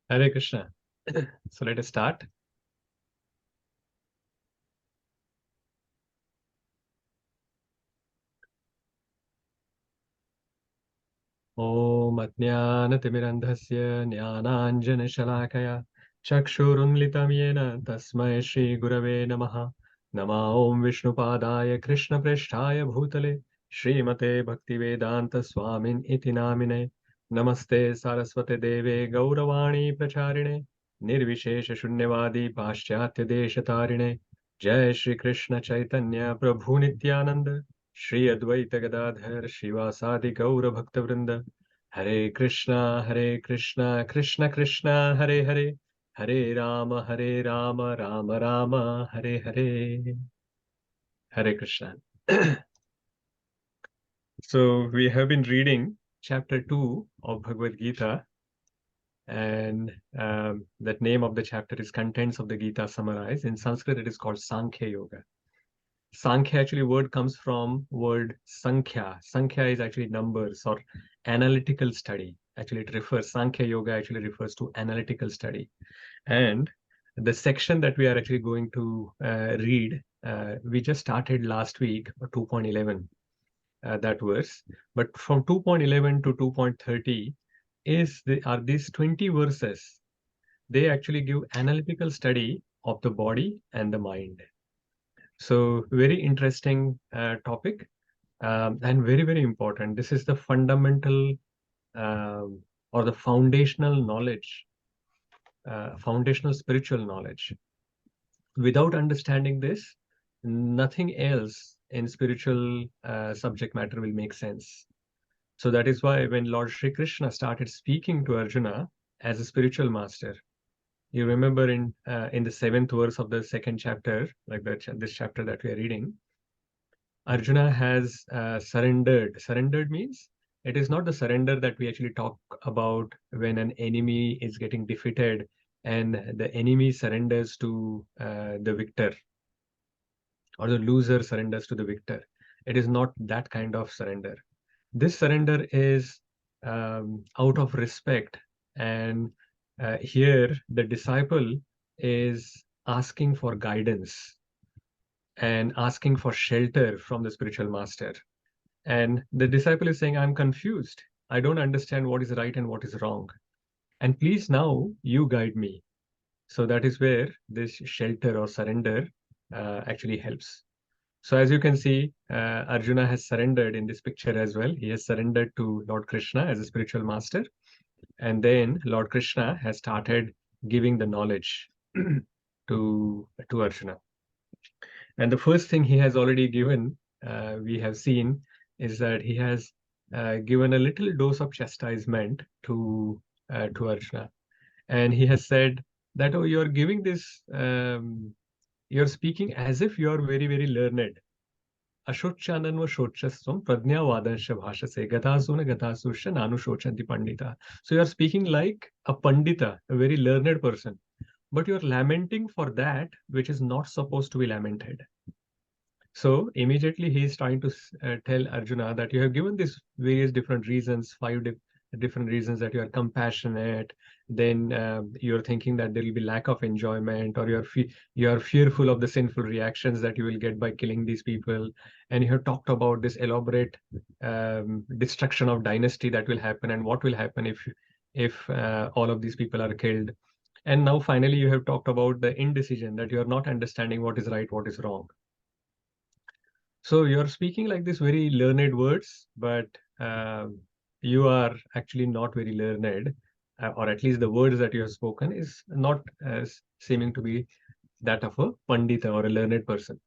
Hare Krishna. So let us start. Om Ajnanatimirandhasya Jnananjana Chakshurunlitam Yena Tasmai Shri Gurave Namaha Nama Om Vishnupadaya Krishna Presthaya Bhutale Srimate Bhaktivedanta Swamin Iti Namine Namaste Saraswate Deve Gauravani Pracharine Nirvishesha Shunyavadi Paschatya Deshatarine Jai Shri Krishna Chaitanya Prabhu Nityananda Shri Advaita Gadadhar Shivasadi Gaura Bhaktavrinda Hare Krishna, Krishna Krishna, Hare Hare, Hare Rama, Rama Rama, Hare Hare, Hare Krishna. So we have been reading chapter 2 of Bhagavad Gita, and that name of the chapter is Contents of the Gita Summarized. In Sanskrit, it is called Sankhya Yoga. Sankhya actually word comes from word Sankhya. Sankhya is actually numbers or analytical study. Actually, it refers, Sankhya Yoga actually refers to analytical study. And the section that we are actually going to read, we just started last week, 2.11, that verse. But from 2.11 to 2.30 are these 20 verses. They actually give analytical study of the body and the mind. So very interesting topic, and very, very important. This is the fundamental or the foundational knowledge, foundational spiritual knowledge. Without understanding this, nothing else in spiritual subject matter will make sense. So that is why when Lord Shri Krishna started speaking to Arjuna as a spiritual master, you remember in the 7th verse of the 2nd chapter, like this chapter that we are reading, Arjuna has surrendered. Surrendered means it is not the surrender that we actually talk about when an enemy is getting defeated and the enemy surrenders to the victor, or the loser surrenders to the victor. It is not that kind of surrender. This surrender is out of respect, and here the disciple is asking for guidance and asking for shelter from the spiritual master. And the disciple is saying, I'm confused. I don't understand what is right and what is wrong. And please now you guide me. So that is where this shelter or surrender actually helps. So as you can see, Arjuna has surrendered in this picture as well. He has surrendered to Lord Krishna as a spiritual master. And then Lord Krishna has started giving the knowledge to Arjuna. And the first thing he has already given, we have seen, is that he has given a little dose of chastisement to Arjuna. And he has said that, oh, you're giving this, you're speaking as if you are very, very learned. Ashochananva shochasvam prajnavadansha bhashase gatasuna gatasusha nanu shochanti pandita. So you are speaking like a pandita, a very learned person, but you are lamenting for that which is not supposed to be lamented. So immediately he is trying to tell Arjuna that you have given these various different reasons, different reasons that you are compassionate. Then you're thinking that there will be lack of enjoyment, or you are fearful of the sinful reactions that you will get by killing these people. And you have talked about this elaborate destruction of dynasty that will happen, and what will happen if all of these people are killed. And now finally you have talked about the indecision, that you are not understanding what is right, what is wrong. So you're speaking like this very learned words, but you are actually not very learned, or at least the words that you have spoken is not seeming to be that of a pandita or a learned person.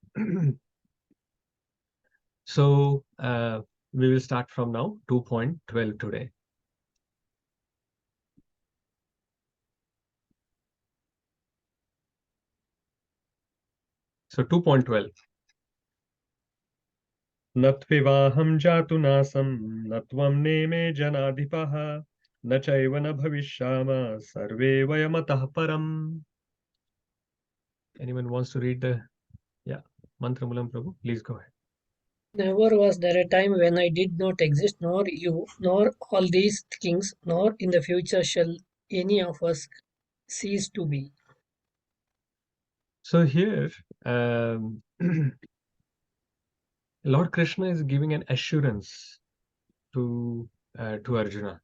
So we will start from now, 2.12 today. So 2.12. Natvivaham jatu nasam natvam neme janadhipaha na chaiva na bhavishyama sarve vayamatah param. Anyone wants to read the mantra Mulam Prabhu? Please go ahead. Never was there a time when I did not exist, nor you, nor all these kings, nor in the future shall any of us cease to be. So here, Lord Krishna is giving an assurance to Arjuna,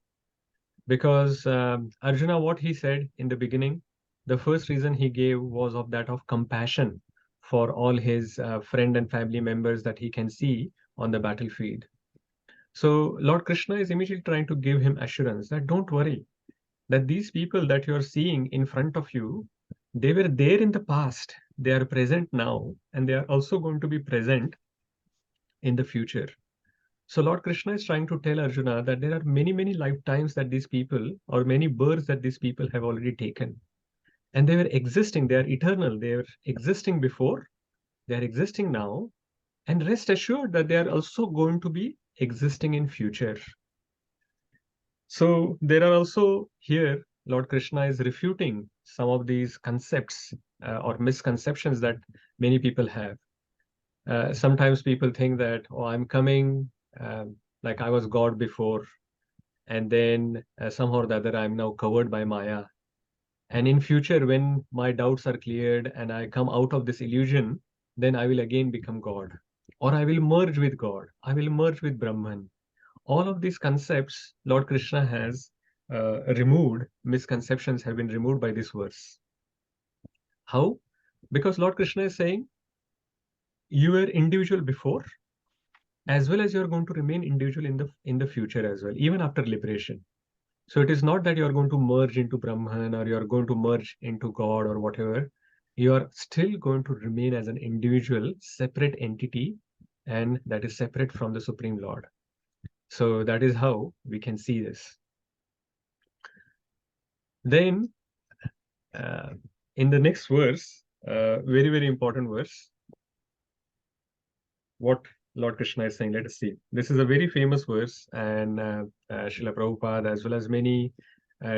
because Arjuna, what he said in the beginning, the first reason he gave was of that of compassion for all his friend and family members that he can see on the battlefield. So Lord Krishna is immediately trying to give him assurance that don't worry, that these people that you are seeing in front of you, they were there in the past, they are present now, and they are also going to be present in the future. So Lord Krishna is trying to tell Arjuna that there are many, many lifetimes that these people, or many births that these people have already taken. And they were existing, they are eternal, they are existing before, they are existing now, and rest assured that they are also going to be existing in future. So there are also here, Lord Krishna is refuting some of these concepts or misconceptions that many people have. Sometimes people think that, oh, I'm coming, like I was God before, and then somehow or the other I'm now covered by Maya. And in future, when my doubts are cleared and I come out of this illusion, then I will again become God, or I will merge with God, I will merge with Brahman. All of these concepts, Lord Krishna has removed, misconceptions have been removed by this verse. How? Because Lord Krishna is saying, you were individual before, as well as you are going to remain individual in the future as well, even after liberation. So it is not that you are going to merge into Brahman or you are going to merge into God or whatever. You are still going to remain as an individual, separate entity, and that is separate from the Supreme Lord. So that is how we can see this. Then, uh, in the next verse, very, very important verse, what Lord Krishna is saying, let us see. This is a very famous verse, and Srila Prabhupada, as well as many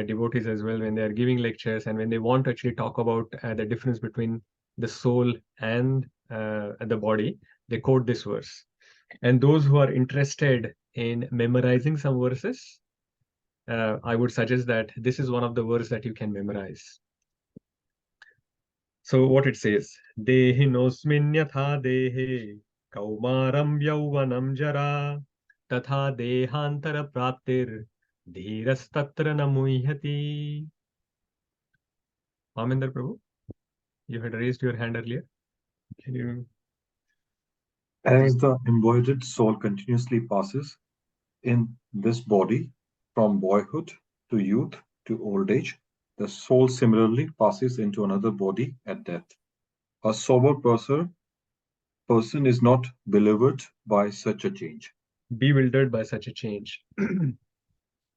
devotees as well, when they are giving lectures and when they want to actually talk about the difference between the soul and the body, they quote this verse. And those who are interested in memorizing some verses, I would suggest that this is one of the verses that you can memorize. So what it says, Dehi nosmin yatha dehe kaumaram yauvanam jara tatha dehantara praptir dhirastatra namuhyati. Amender Prabhu, you had raised your hand earlier. Can you As please? the embodied soul continuously passes in this body from boyhood to youth to old age, the soul similarly passes into another body at death. A sober person is not bewildered by such a change. Bewildered by such a change.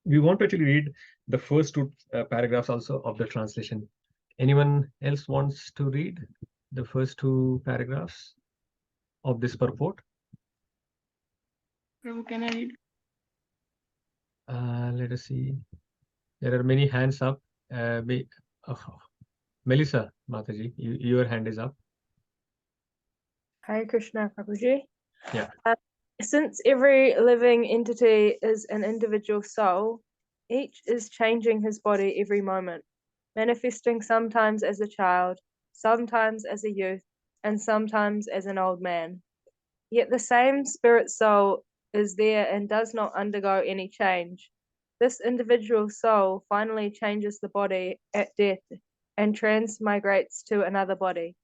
We want to actually read the first two paragraphs also of the translation. Anyone else wants to read the first two paragraphs of this purport? Prabhu, can I read? Let us see. There are many hands up. Oh, Melissa, Mataji, your hand is up. Hare Krishna, Prabhuji. Yeah. Since every living entity is an individual soul, each is changing his body every moment, manifesting sometimes as a child, sometimes as a youth, and sometimes as an old man. Yet the same spirit soul is there and does not undergo any change. This individual soul finally changes the body at death and transmigrates to another body.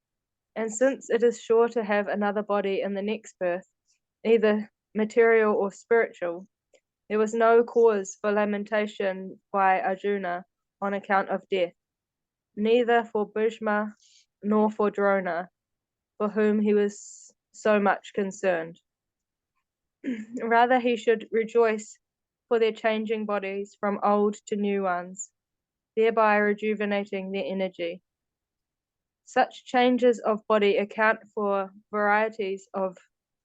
And since it is sure to have another body in the next birth, either material or spiritual, there was no cause for lamentation by Arjuna on account of death, neither for Bhishma nor for Drona, for whom he was so much concerned. Rather, he should rejoice for their changing bodies from old to new ones, thereby rejuvenating their energy. Such changes of body account for varieties of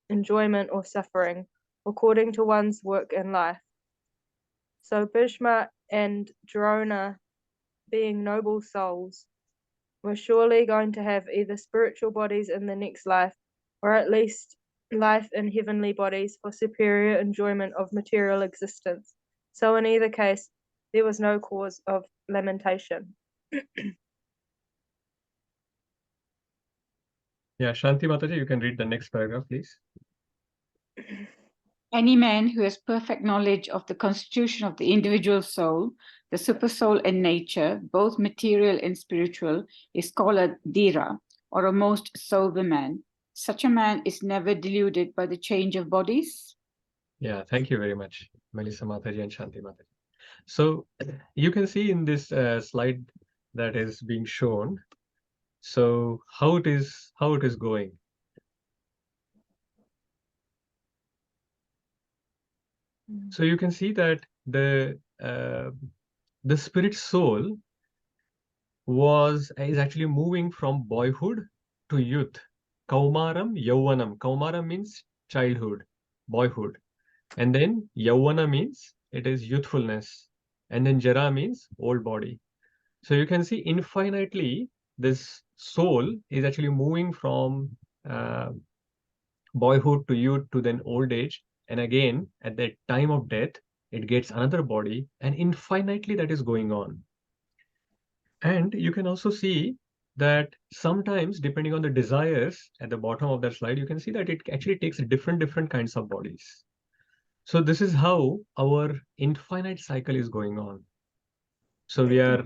enjoyment or suffering, according to one's work in life. So Bhishma and Drona, being noble souls, were surely going to have either spiritual bodies in the next life, or at least life in heavenly bodies for superior enjoyment of material existence. So in either case, there was no cause of lamentation. Yeah, Shanti Mataji, you can read the next paragraph, please. Any man who has perfect knowledge of the constitution of the individual soul, the supersoul and nature, both material and spiritual, is called a dhira, or a most sober man. Such a man is never deluded by the change of bodies. Yeah, thank you very much, Melissa Mataji and Shanti Mataji. So you can see in this slide that is being shown, so how it is going. So you can see that the spirit soul is actually moving from boyhood to youth. Kaumaram, Yauvanam. Kaumaram means childhood, boyhood. And then Yauvana means it is youthfulness. And then Jara means old body. So you can see infinitely this soul is actually moving from uh, boyhood to youth to then old age. And again, at the time of death, it gets another body, and infinitely that is going on. And you can also see that sometimes, depending on the desires at the bottom of that slide, you can see that it actually takes different kinds of bodies. So this is how our infinite cycle is going on. So we are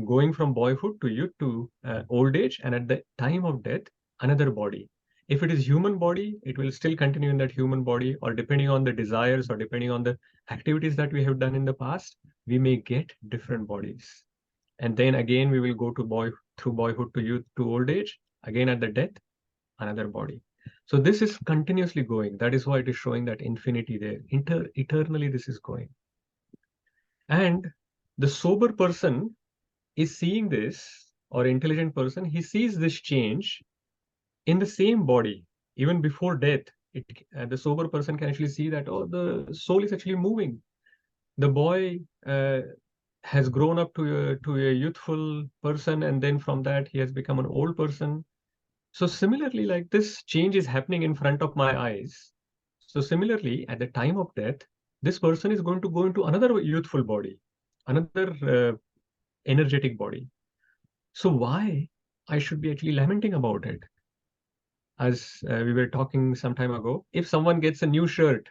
going from boyhood to youth to old age, and at the time of death, another body. If it is human body, it will still continue in that human body, or depending on the desires or depending on the activities that we have done in the past, we may get different bodies. And then again, we will go to through boyhood to youth to old age, again at the death, another body. So this is continuously going. That is why it is showing that infinity there. Eternally, this is going. And the sober person is seeing this, or intelligent person, he sees this change in the same body, even before death. The sober person can actually see that, oh, the soul is actually moving. The boy has grown up to a youthful person, and then from that he has become an old person. So similarly, like this change is happening in front of my eyes. So similarly, at the time of death, this person is going to go into another youthful body, another energetic body. So why I should be actually lamenting about it? As we were talking some time ago, if someone gets a new shirt,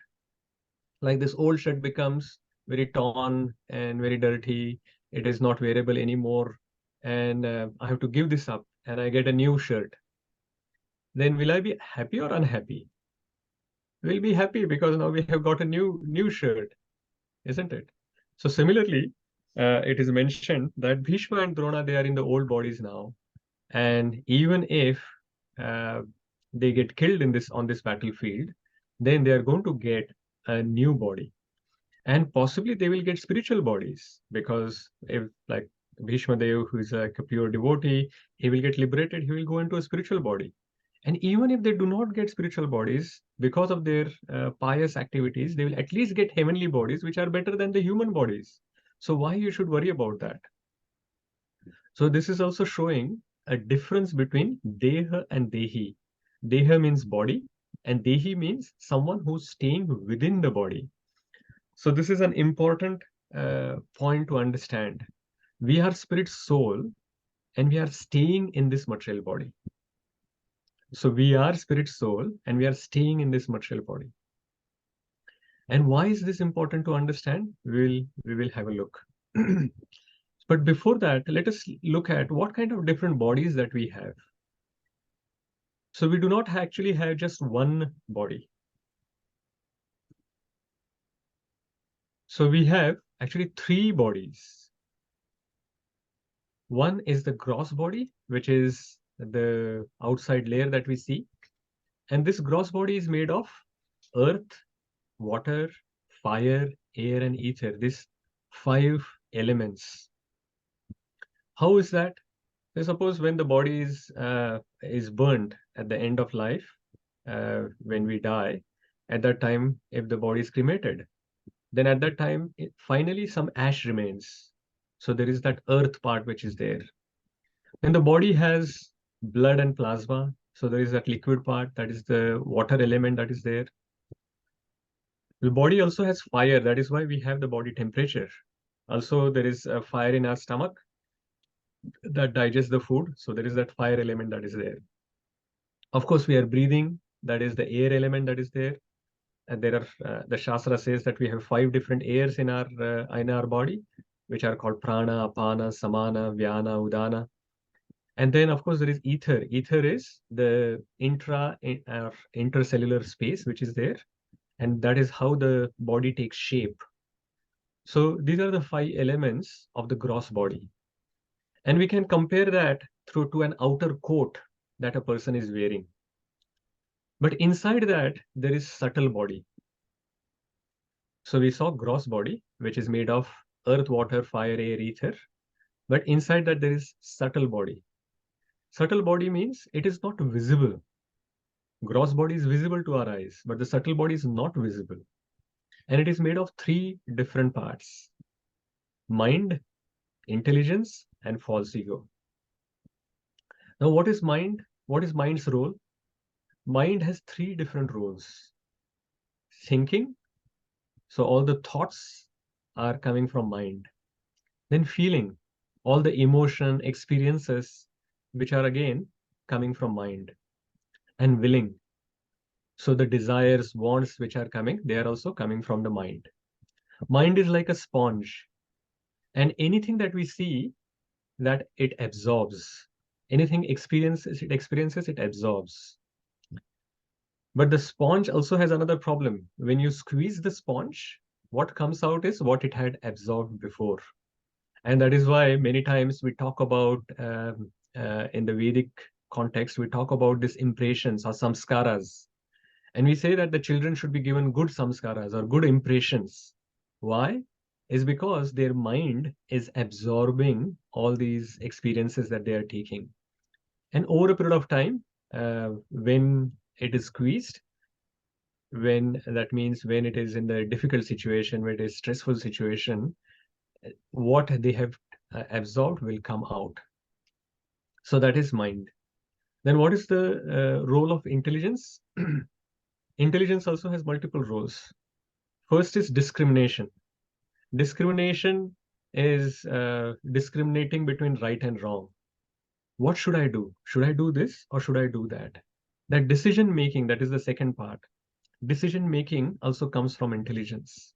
like this old shirt becomes very torn and very dirty, it is not wearable anymore, and I have to give this up, and I get a new shirt, then will I be happy or unhappy? We'll be happy because now we have got a new shirt, isn't it? So similarly, it is mentioned that Bhishma and Drona, they are in the old bodies now, and even if uh, they get killed on this battlefield, then they are going to get a new body, and possibly they will get spiritual bodies, because if, like, Bhishma Dev, who is like a pure devotee, he will get liberated, he will go into a spiritual body. And even if they do not get spiritual bodies because of their pious activities, they will at least get heavenly bodies, which are better than the human bodies. So why you should worry about that? So this is also showing a difference between Deha and Dehi. Deha means body, and Dehi means someone who's staying within the body. So this is an important point to understand. We are spirit soul, and we are staying in this material body. So we are spirit soul, and we are staying in this material body. And why is this important to understand? We will have a look. But before that, let us look at what kind of different bodies that we have. So we do not actually have just one body. So we have actually three bodies. One is the gross body, which is the outside layer that we see. And this gross body is made of earth, water, fire, air, and ether, these 5 elements. How is that? So suppose when the body is burnt at the end of life, when we die, at that time, if the body is cremated, then at that time, finally some ash remains. So there is that earth part which is there. Then the body has blood and plasma. So there is that liquid part, that is the water element that is there. The body also has fire. That is why we have the body temperature. Also, there is a fire in our stomach. that digests the food. So there is that fire element that is there. Of course, we are breathing. That is the air element that is there. And there are the Shastra says that we have 5 different airs in our body, which are called prana, apana, samana, vyana, udana. And then, of course, there is ether. Ether is the intercellular space which is there, and that is how the body takes shape. So these are the 5 elements of the gross body. And we can compare that through to an outer coat that a person is wearing. But inside that, there is subtle body. So we saw gross body, which is made of earth, water, fire, air, ether. But inside that, there is subtle body. Subtle body means it is not visible. Gross body is visible to our eyes, but the subtle body is not visible. And it is made of 3 different parts: mind, intelligence, and false ego. Now, what is mind? What is mind's role? Mind has 3 different roles. Thinking, so all the thoughts are coming from mind. Then feeling, all the emotion, experiences, which are again coming from mind. And willing, so the desires, wants which are coming, they are also coming from the mind. Mind is like a sponge, and anything that we see, that it absorbs. Anything it experiences, it absorbs. But the sponge also has another problem. When you squeeze the sponge, what comes out is what it had absorbed before. And that is why many times we talk about, in the Vedic context, we talk about these impressions or samskaras. And we say that the children should be given good samskaras or good impressions. Why? Is because their mind is absorbing all these experiences that they are taking. And over a period of time, when it is squeezed, that means when it is in the difficult situation, when it is stressful situation, what they have absorbed will come out. So that is mind. Then what is the role of intelligence? Intelligence also has multiple roles. First is discrimination. Discrimination is discriminating between right and wrong. What should I do? Should I do this or should I do that? That decision making, that is the second part. Decision making also comes from intelligence.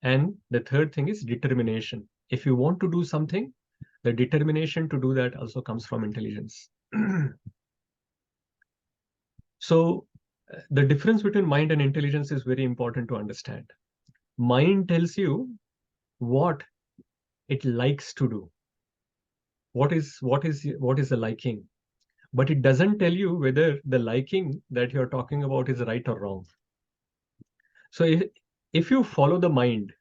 And the third thing is determination. If you want to do something, the determination to do that also comes from intelligence. So the difference between mind and intelligence is very important to understand. Mind tells you what it likes to do. What is the liking? But it doesn't tell you whether the liking that you're talking about is right or wrong. So if you follow the mind,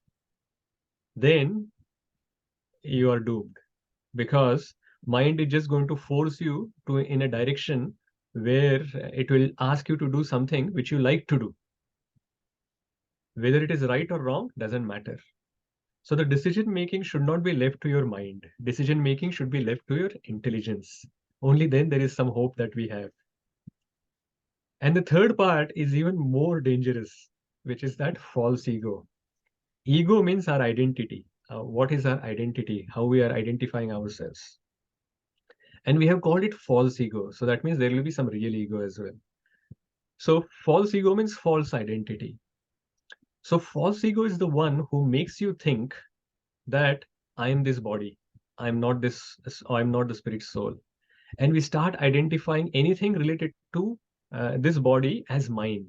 then you are doomed, because mind is just going to force you to in a direction where it will ask you to do something which you like to do. Whether it is right or wrong doesn't matter. So the decision making should not be left to your mind. Decision making should be left to your intelligence. Only then there is some hope that we have. And the third part is even more dangerous, which is that false ego. Ego means our identity. What is our identity? How we are identifying ourselves. And we have called it false ego. So that means there will be some real ego as well. So false ego means false identity. So false ego is the one who makes you think that I am this body. I'm not this, I'm not the spirit soul. And we start identifying anything related to this body as mine.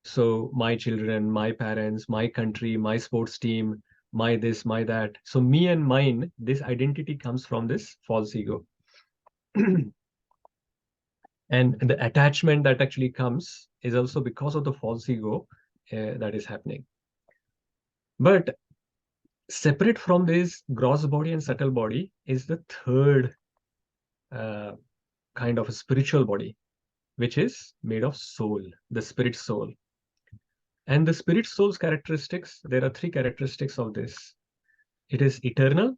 So my children, my parents, my country, my sports team, my this, my that. So me and mine, this identity comes from this false ego. And the attachment that actually comes is also because of the false ego that is happening. But separate from this gross body and subtle body is the third kind of a spiritual body, which is made of soul, the spirit soul. And the spirit soul's characteristics, there are 3 characteristics of this. It is eternal,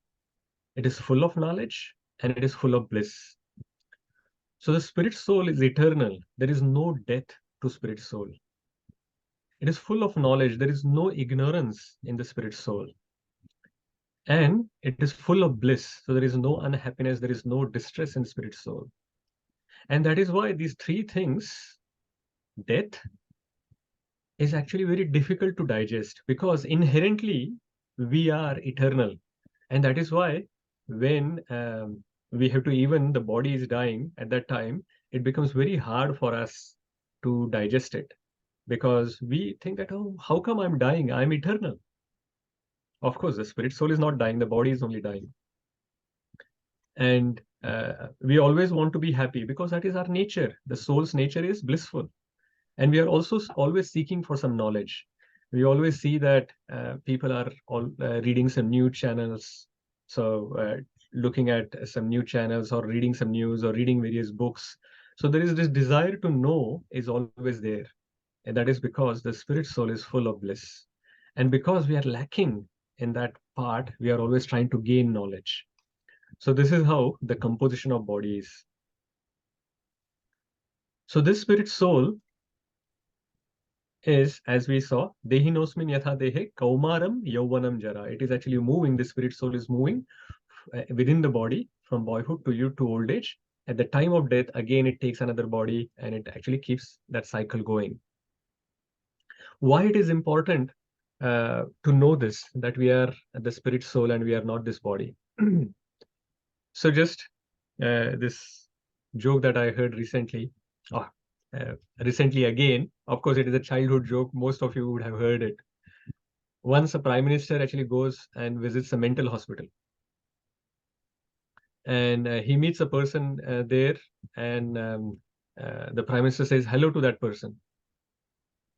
it is full of knowledge, and it is full of bliss. So the spirit soul is eternal. There is no death to spirit soul. It is full of knowledge. There is no ignorance in the spirit soul. and it is full of bliss. So there is no unhappiness, there is no distress in spirit soul. And that is why these three things, death, is actually very difficult to digest, because inherently we are eternal. And that is why when we have to, even the body is dying at that time, it becomes very hard for us to digest it, because we think that, oh, how come I'm dying? I'm eternal. Of course, the spirit soul is not dying, the body is only dying. And we always want to be happy because that is our nature. The soul's nature is blissful. And we are also always seeking for some knowledge. We always see that people are all reading some new channels. So looking at some new channels or reading some news or reading various books. So there is this desire to know is always there. And that is because the spirit soul is full of bliss. And because we are lacking in that part, we are always trying to gain knowledge. So this is how the composition of body is. So this spirit soul is, as we saw, dehinosmin yatha dehe kaumaram yauvanam jara. It is actually moving, the spirit soul is moving within the body from boyhood to youth to old age. At the time of death, again, it takes another body and it actually keeps that cycle going. Why it is important to know this, that we are the spirit soul and we are not this body. So just this joke that I heard recently, recently again, of course, it is a childhood joke. Most of you would have heard it. Once a prime minister actually goes and visits a mental hospital, and he meets a person there, and the prime minister says hello to that person.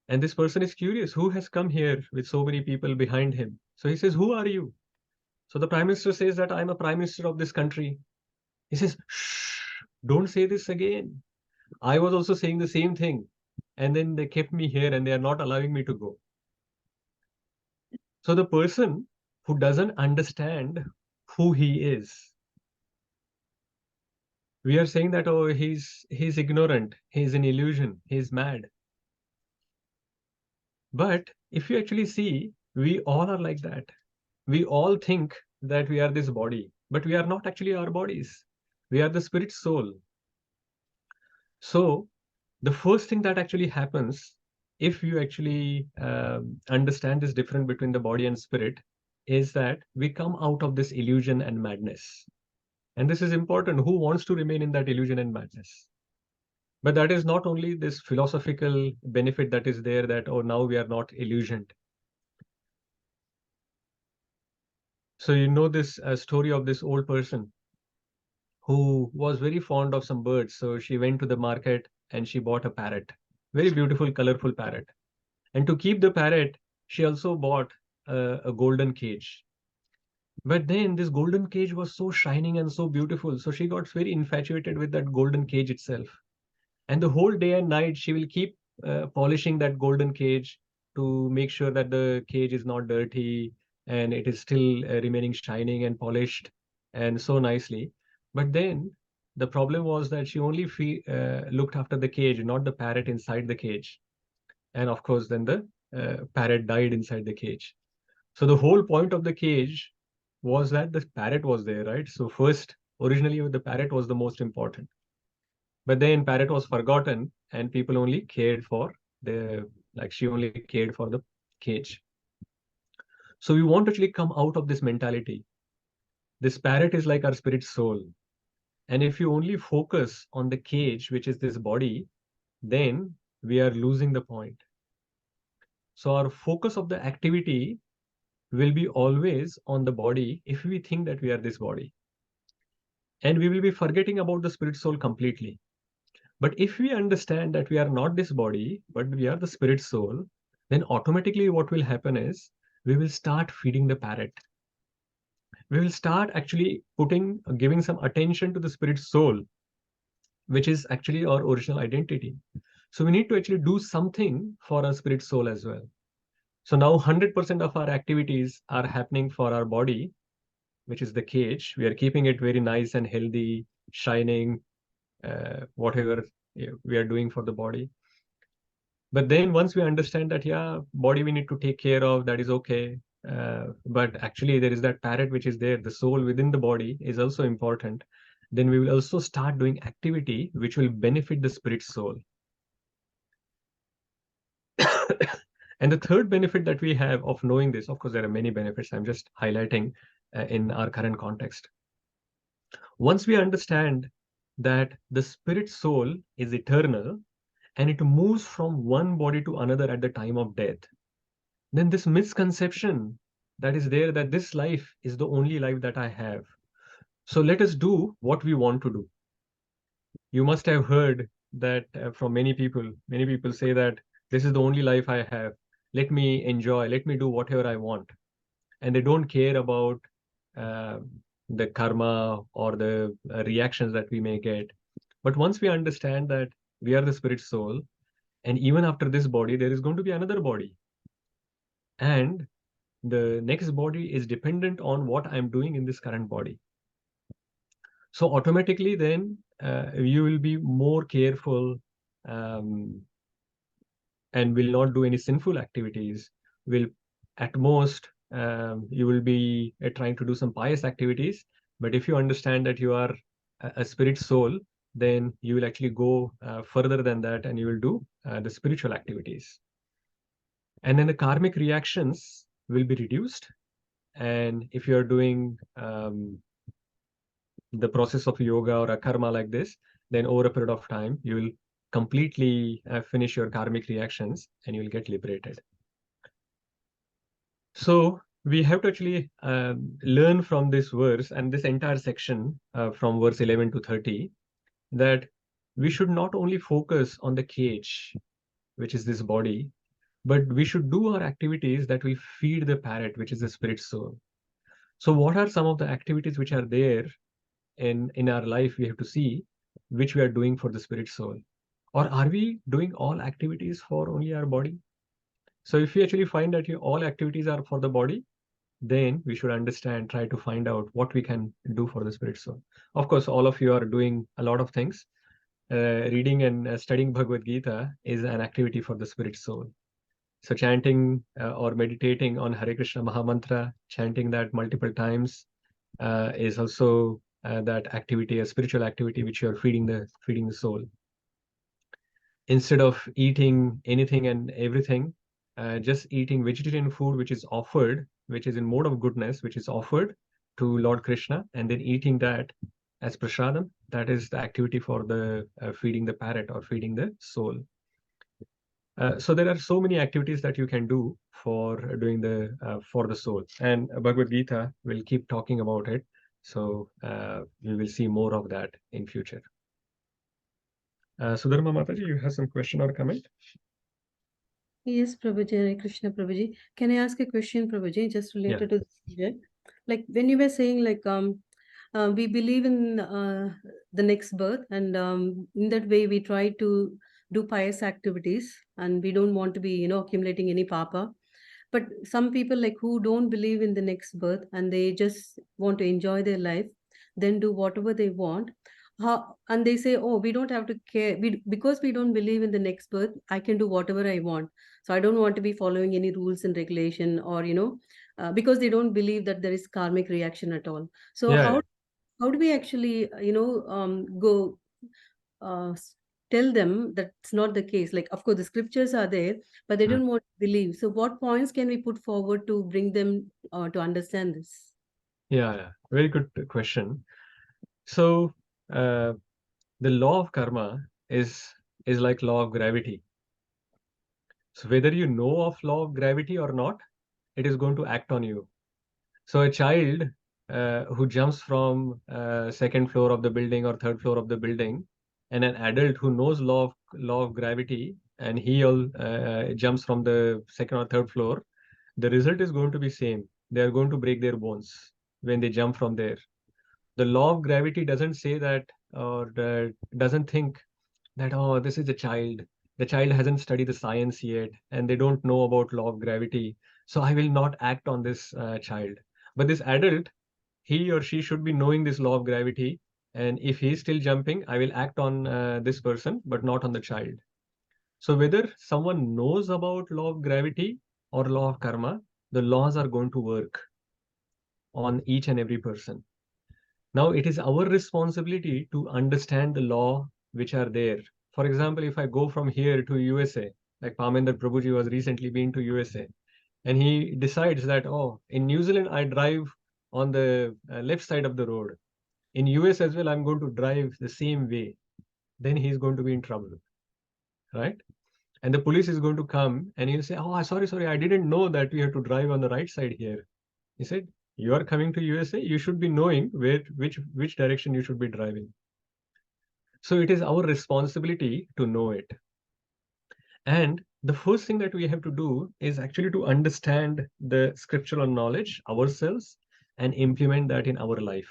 And this person is curious, who has come here with so many people behind him? So he says, who are you? So the prime minister says that I'm a prime minister of this country. He says, shh, don't say this again. I was also saying the same thing. And then they kept me here and they are not allowing me to go. So the person who doesn't understand who he is, we are saying that, oh, he's ignorant, he's an illusion, he's mad. But if you actually see, we all are like that. We all think that we are this body, but we are not actually our bodies. We are the spirit soul. So the first thing that actually happens, if you actually understand this difference between the body and spirit, is that we come out of this illusion and madness. And this is important. Who wants to remain in that illusion and madness? But that is not only this philosophical benefit that is there, that, oh, now we are not illusioned. So you know this story of this old person who was very fond of some birds. So she went to the market and she bought a parrot, very beautiful, colorful parrot. And to keep the parrot, she also bought a golden cage. But then this golden cage was so shining and so beautiful. So she got very infatuated with that golden cage itself. And the whole day and night, she will keep polishing that golden cage to make sure that the cage is not dirty and it is still remaining shining and polished and so nicely. But then the problem was that she only looked after the cage, not the parrot inside the cage. And of course, then the parrot died inside the cage. So the whole point of the cage was that the parrot was there, right? So first, originally, the parrot was the most important. But then parrot was forgotten and people only cared for she only cared for the cage. So we want to actually come out of this mentality. This parrot is like our spirit soul. And if you only focus on the cage, which is this body, then we are losing the point. So our focus of the activity will be always on the body if we think that we are this body. And we will be forgetting about the spirit soul completely. But if we understand that we are not this body, but we are the spirit soul, then automatically what will happen is we will start feeding the parrot. We will start actually giving some attention to the spirit soul, which is actually our original identity. So we need to actually do something for our spirit soul as well. So now 100% of our activities are happening for our body, which is the cage. We are keeping it very nice and healthy, shining, whatever we are doing for the body. But then once we understand that, yeah, body we need to take care of, that is okay. but actually there is that parrot which is there, the soul within the body is also important, then we will also start doing activity which will benefit the spirit soul. And the third benefit that we have of knowing this, of course, there are many benefits. I'm just highlighting in our current context. Once we understand that the spirit soul is eternal and it moves from one body to another at the time of death, then this misconception that is there, that this life is the only life that I have, so let us do what we want to do. You must have heard that from many people. Many people say that this is the only life I have. Let me enjoy, let me do whatever I want. And they don't care about uh, the karma or the reactions that we may get. But once we understand that we are the spirit soul, and even after this body, there is going to be another body. And the next body is dependent on what I'm doing in this current body. So automatically then you will be more careful and will not do any sinful activities. Will at most you will be trying to do some pious activities. But if you understand that you are a spirit soul, then you will actually go further than that, and you will do the spiritual activities. And then the karmic reactions will be reduced. And if you are doing the process of yoga or a karma like this, then over a period of time, you will completely finish your karmic reactions and you will get liberated. So we have to actually learn from this verse and this entire section from verse 11 to 30, that we should not only focus on the cage, which is this body, but we should do our activities that will feed the parrot, which is the spirit soul. So what are some of the activities which are there in our life we have to see, which we are doing for the spirit soul? Or are we doing all activities for only our body? So if we actually find that all activities are for the body, then we should understand, try to find out what we can do for the spirit soul. Of course, all of you are doing a lot of things. Reading and studying Bhagavad Gita is an activity for the spirit soul. So chanting or meditating on Hare Krishna Mahamantra, chanting that multiple times is also that activity, a spiritual activity which you are feeding the soul. Instead of eating anything and everything, just eating vegetarian food which is offered, which is in mode of goodness, which is offered to Lord Krishna, and then eating that as prasadam, that is the activity for the feeding the parrot or feeding the soul. So there are so many activities that you can do for doing for the soul, and Bhagavad Gita will keep talking about it. So we will see more of that in future. Sudharma Mataji, you have some question or comment? Yes, Prabhuji, Hare Krishna Prabhuji. Can I ask a question, Prabhuji, just related to this subject? Like when you were saying, like we believe in the next birth, and in that way we try to do pious activities, and we don't want to be, accumulating any papa. But some people like who don't believe in the next birth and they just want to enjoy their life, then do whatever they want. And they say, oh, we don't have to care because we don't believe in the next birth. I can do whatever I want. So I don't want to be following any rules and regulation, or because they don't believe that there is karmic reaction at all. So how do we actually go tell them that's not the case? Like, of course the scriptures are there, but they don't want to believe. So what points can we put forward to bring them to understand this? Yeah, very good question. So the law of karma is like law of gravity. So whether you know of law of gravity or not, it is going to act on you. So a child who jumps from second floor of the building or third floor of the building, and an adult who knows law of gravity, and he all jumps from the second or third floor, the result is going to be same. They are going to break their bones when they jump from there. The law of gravity doesn't say that, or doesn't think that, oh, this is a child. The child hasn't studied the science yet, and they don't know about law of gravity. So I will not act on this child. But this adult, he or she should be knowing this law of gravity. And if he's still jumping, I will act on this person, but not on the child. So whether someone knows about law of gravity or law of karma, the laws are going to work on each and every person. Now, it is our responsibility to understand the law which are there. For example, if I go from here to USA, like Parminder Prabhuji was recently been to USA, and he decides that, oh, in New Zealand, I drive on the left side of the road. In US as well, I'm going to drive the same way. Then he's going to be in trouble, right? And the police is going to come and he'll say, oh, sorry, I didn't know that we have to drive on the right side here. He said, you are coming to USA, you should be knowing which direction you should be driving. So it is our responsibility to know it. And the first thing that we have to do is actually to understand the scriptural knowledge ourselves and implement that in our life.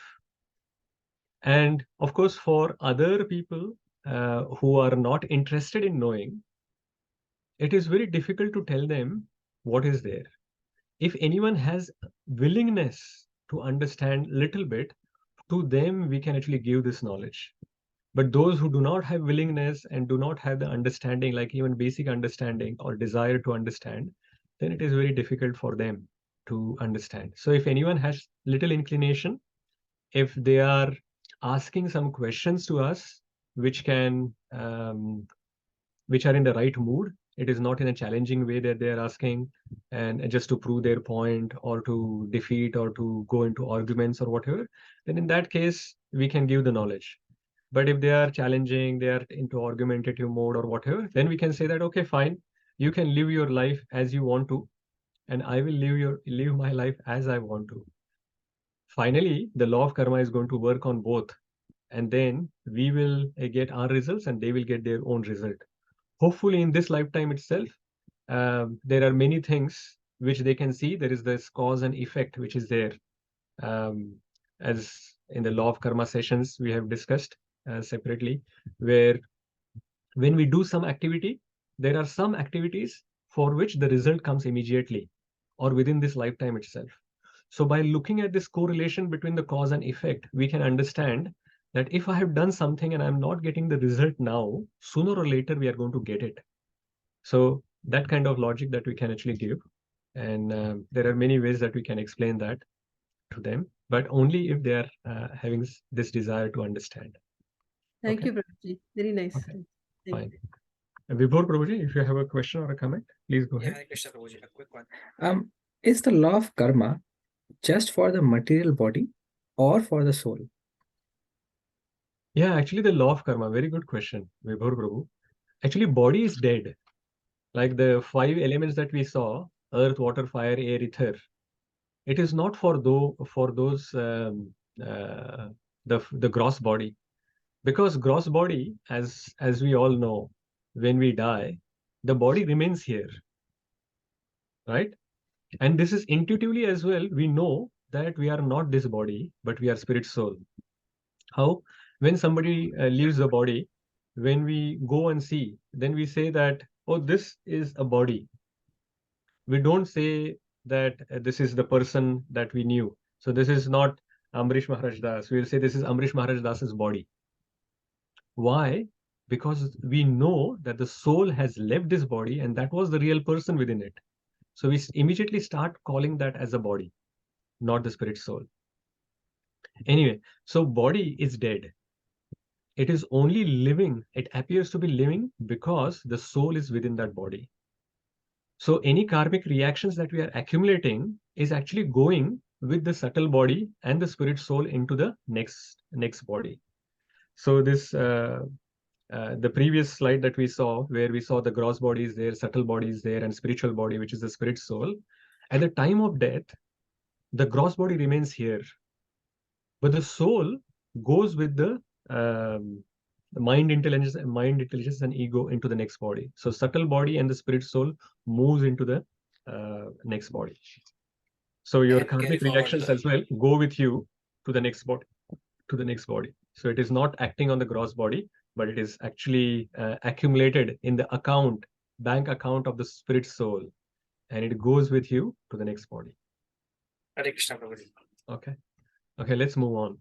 And of course, for other people who are not interested in knowing, it is very difficult to tell them what is there. If anyone has willingness to understand little bit, to them we can actually give this knowledge. But those who do not have willingness and do not have the understanding, like even basic understanding or desire to understand, then it is very difficult for them to understand. So if anyone has little inclination, if they are asking some questions to us, which can, which are in the right mood, it is not in a challenging way that they are asking and just to prove their point or to defeat or to go into arguments or whatever, then in that case, we can give the knowledge. But if they are challenging, they are into argumentative mode or whatever, then we can say that, okay, fine, you can live your life as you want to, and I will live my life as I want to. Finally, the law of karma is going to work on both, and then we will get our results and they will get their own result. Hopefully, in this lifetime itself, there are many things which they can see. There is this cause and effect which is there. As in the law of karma sessions, we have discussed separately, where when we do some activity, there are some activities for which the result comes immediately or within this lifetime itself. So by looking at this correlation between the cause and effect, we can understand that if I have done something and I'm not getting the result now, sooner or later we are going to get it. So that kind of logic that we can actually give. And there are many ways that we can explain that to them, but only if they are having this desire to understand. Thank Okay. you, Prabhuji. Very nice. Okay. Thank Fine. you. Vibhor Prabhuji, if you have a question or a comment, please go Yeah, ahead. Hare Krishna Prabhuji, a quick one. Is the law of karma just for the material body or for the soul? Yeah, actually the law of karma, very good question, Vibhor Prabhu. Actually, body is dead. Like the 5 elements that we saw, earth, water, fire, air, ether. It is not for those the gross body, because gross body, as we all know, when we die, the body remains here, right? And this is intuitively as well. We know that we are not this body, but we are spirit soul. How? When somebody leaves the body, when we go and see, then we say that, oh, this is a body. We don't say that this is the person that we knew. So this is not Ambarish Maharaj Das. We'll say this is Ambarish Maharaj Das's body. Why? Because we know that the soul has left this body and that was the real person within it. So we immediately start calling that as a body, not the spirit soul. Anyway, so body is dead. It is only living, it appears to be living because the soul is within that body. So any karmic reactions that we are accumulating is actually going with the subtle body and the spirit soul into the next body. So this the previous slide that we saw, where we saw the gross body is there, subtle body is there, and spiritual body, which is the spirit soul. At the time of death, the gross body remains here, but the soul goes with the mind intelligence and ego into the next body. So subtle body and the spirit soul moves into the next body. So your And carry karmic forward reactions the- as well go with you to the next body. So it is not acting on the gross body, but it is actually accumulated in the bank account of the spirit soul, and it goes with you to the next body. Hare Krishna Prabhuji. Okay, let's move on.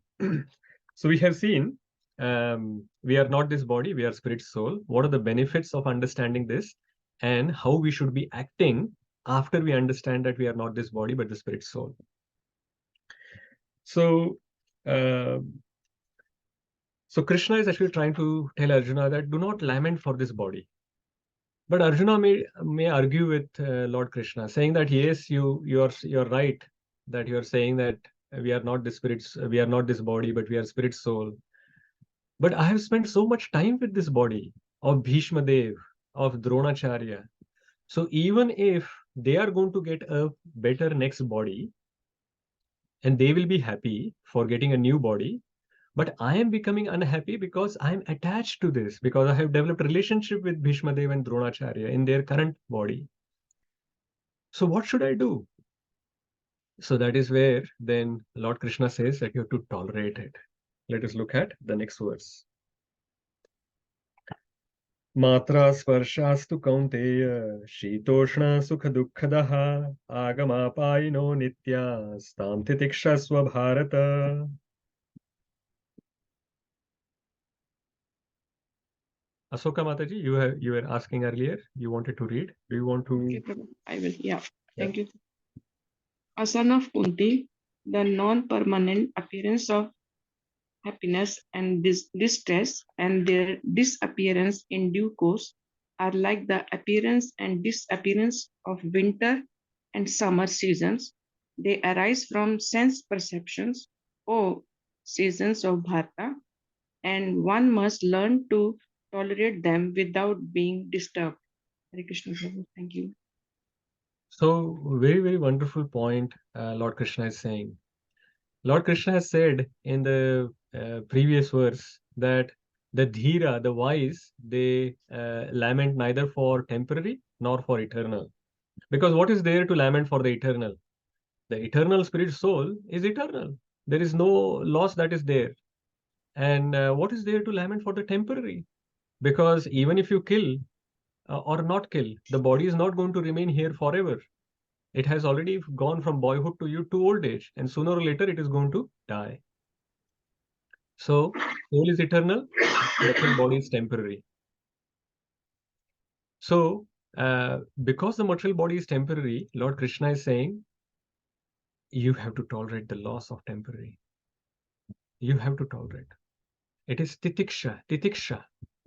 So we have seen we are not this body, we are spirit soul. What are the benefits of understanding this, and how we should be acting after we understand that we are not this body, but the spirit soul. So, so Krishna is actually trying to tell Arjuna that do not lament for this body. But Arjuna may argue with Lord Krishna, saying that yes, you're right, that you're saying that we are not the spirits, we are not this body, but we are spirit soul. But I have spent so much time with this body of Bhishma Dev, of Dronacharya. So even if they are going to get a better next body, and they will be happy for getting a new body, but I am becoming unhappy because I am attached to this, because I have developed a relationship with Bhishma Dev and Dronacharya in their current body. So what should I do? So that is where then Lord Krishna says that you have to tolerate it. Let us look at the next verse. Matra sparshastu kaunteya shitoshna sukha dukkhadaha agamapayino nitya stam titikshasva bharata. Asoka Mataji, you were asking earlier, you wanted to read. Do you want to? Okay, Prabhu. I will. Yeah. Thank you. A son of Kunti, the non-permanent appearance of happiness and distress and their disappearance in due course are like the appearance and disappearance of winter and summer seasons. They arise from sense perceptions, O seasons of Bharata, and one must learn to tolerate them without being disturbed. Hare Krishna Prabhu. Thank you. So very, very wonderful point Lord Krishna is saying. Lord Krishna has said in the previous verse that the dhira, the wise, they lament neither for temporary nor for eternal. Because what is there to lament for the eternal? The eternal spirit soul is eternal. There is no loss that is there. And what is there to lament for the temporary? Because even if you kill or not kill, the body is not going to remain here forever. It has already gone from boyhood to youth to old age, and sooner or later it is going to die. So soul is eternal, material body is temporary. So because the material body is temporary, Lord Krishna is saying you have to tolerate the loss of temporary. You have to tolerate. It is titiksha.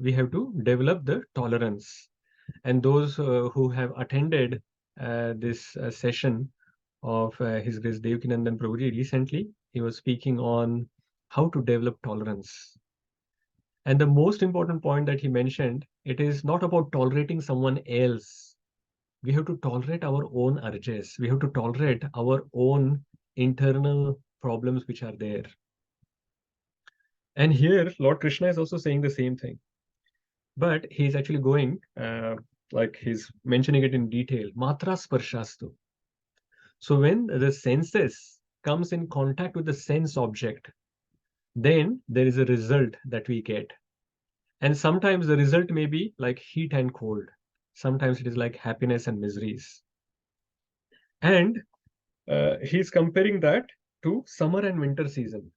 We have to develop the tolerance. And those who have attended this session of His Grace Devkinandan Prabhuji recently, he was speaking on how to develop tolerance. And the most important point that he mentioned, it is not about tolerating someone else. We have to tolerate our own urges. We have to tolerate our own internal problems which are there. And here, Lord Krishna is also saying the same thing. But he's actually going, like he's mentioning it in detail, matra sparshastu. So when the senses comes in contact with the sense object, then there is a result that we get. And sometimes the result may be like heat and cold. Sometimes it is like happiness and miseries. And he's comparing that to summer and winter season.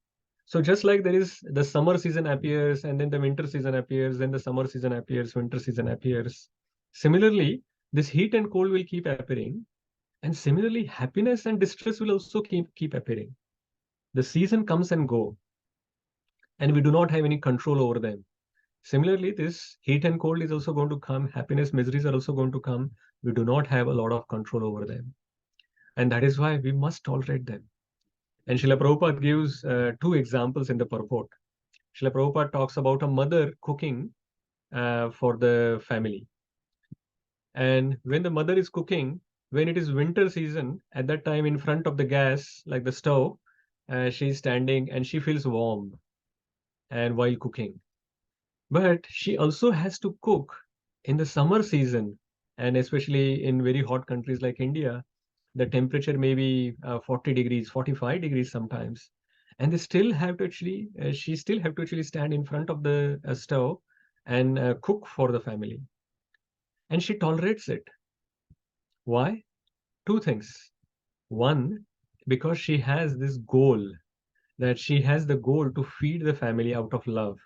So just like there is the summer season appears and then the winter season appears, then the summer season appears, winter season appears. Similarly, this heat and cold will keep appearing. And similarly, happiness and distress will also keep appearing. The season comes and go, and we do not have any control over them. Similarly, this heat and cold is also going to come. Happiness, miseries are also going to come. We do not have a lot of control over them. And that is why we must tolerate them. And Srila Prabhupada gives two examples in the purport. Srila Prabhupada talks about a mother cooking for the family. And when the mother is cooking, when it is winter season, at that time in front of the gas, like the stove, she's standing and she feels warm and while cooking. But she also has to cook in the summer season, and especially in very hot countries like India, the temperature may be 40 degrees, 45 degrees sometimes. And they still have to actually, she still have to actually stand in front of the stove and cook for the family. And she tolerates it. Why? Two things. One, because she has this goal, that she has the goal to feed the family out of love.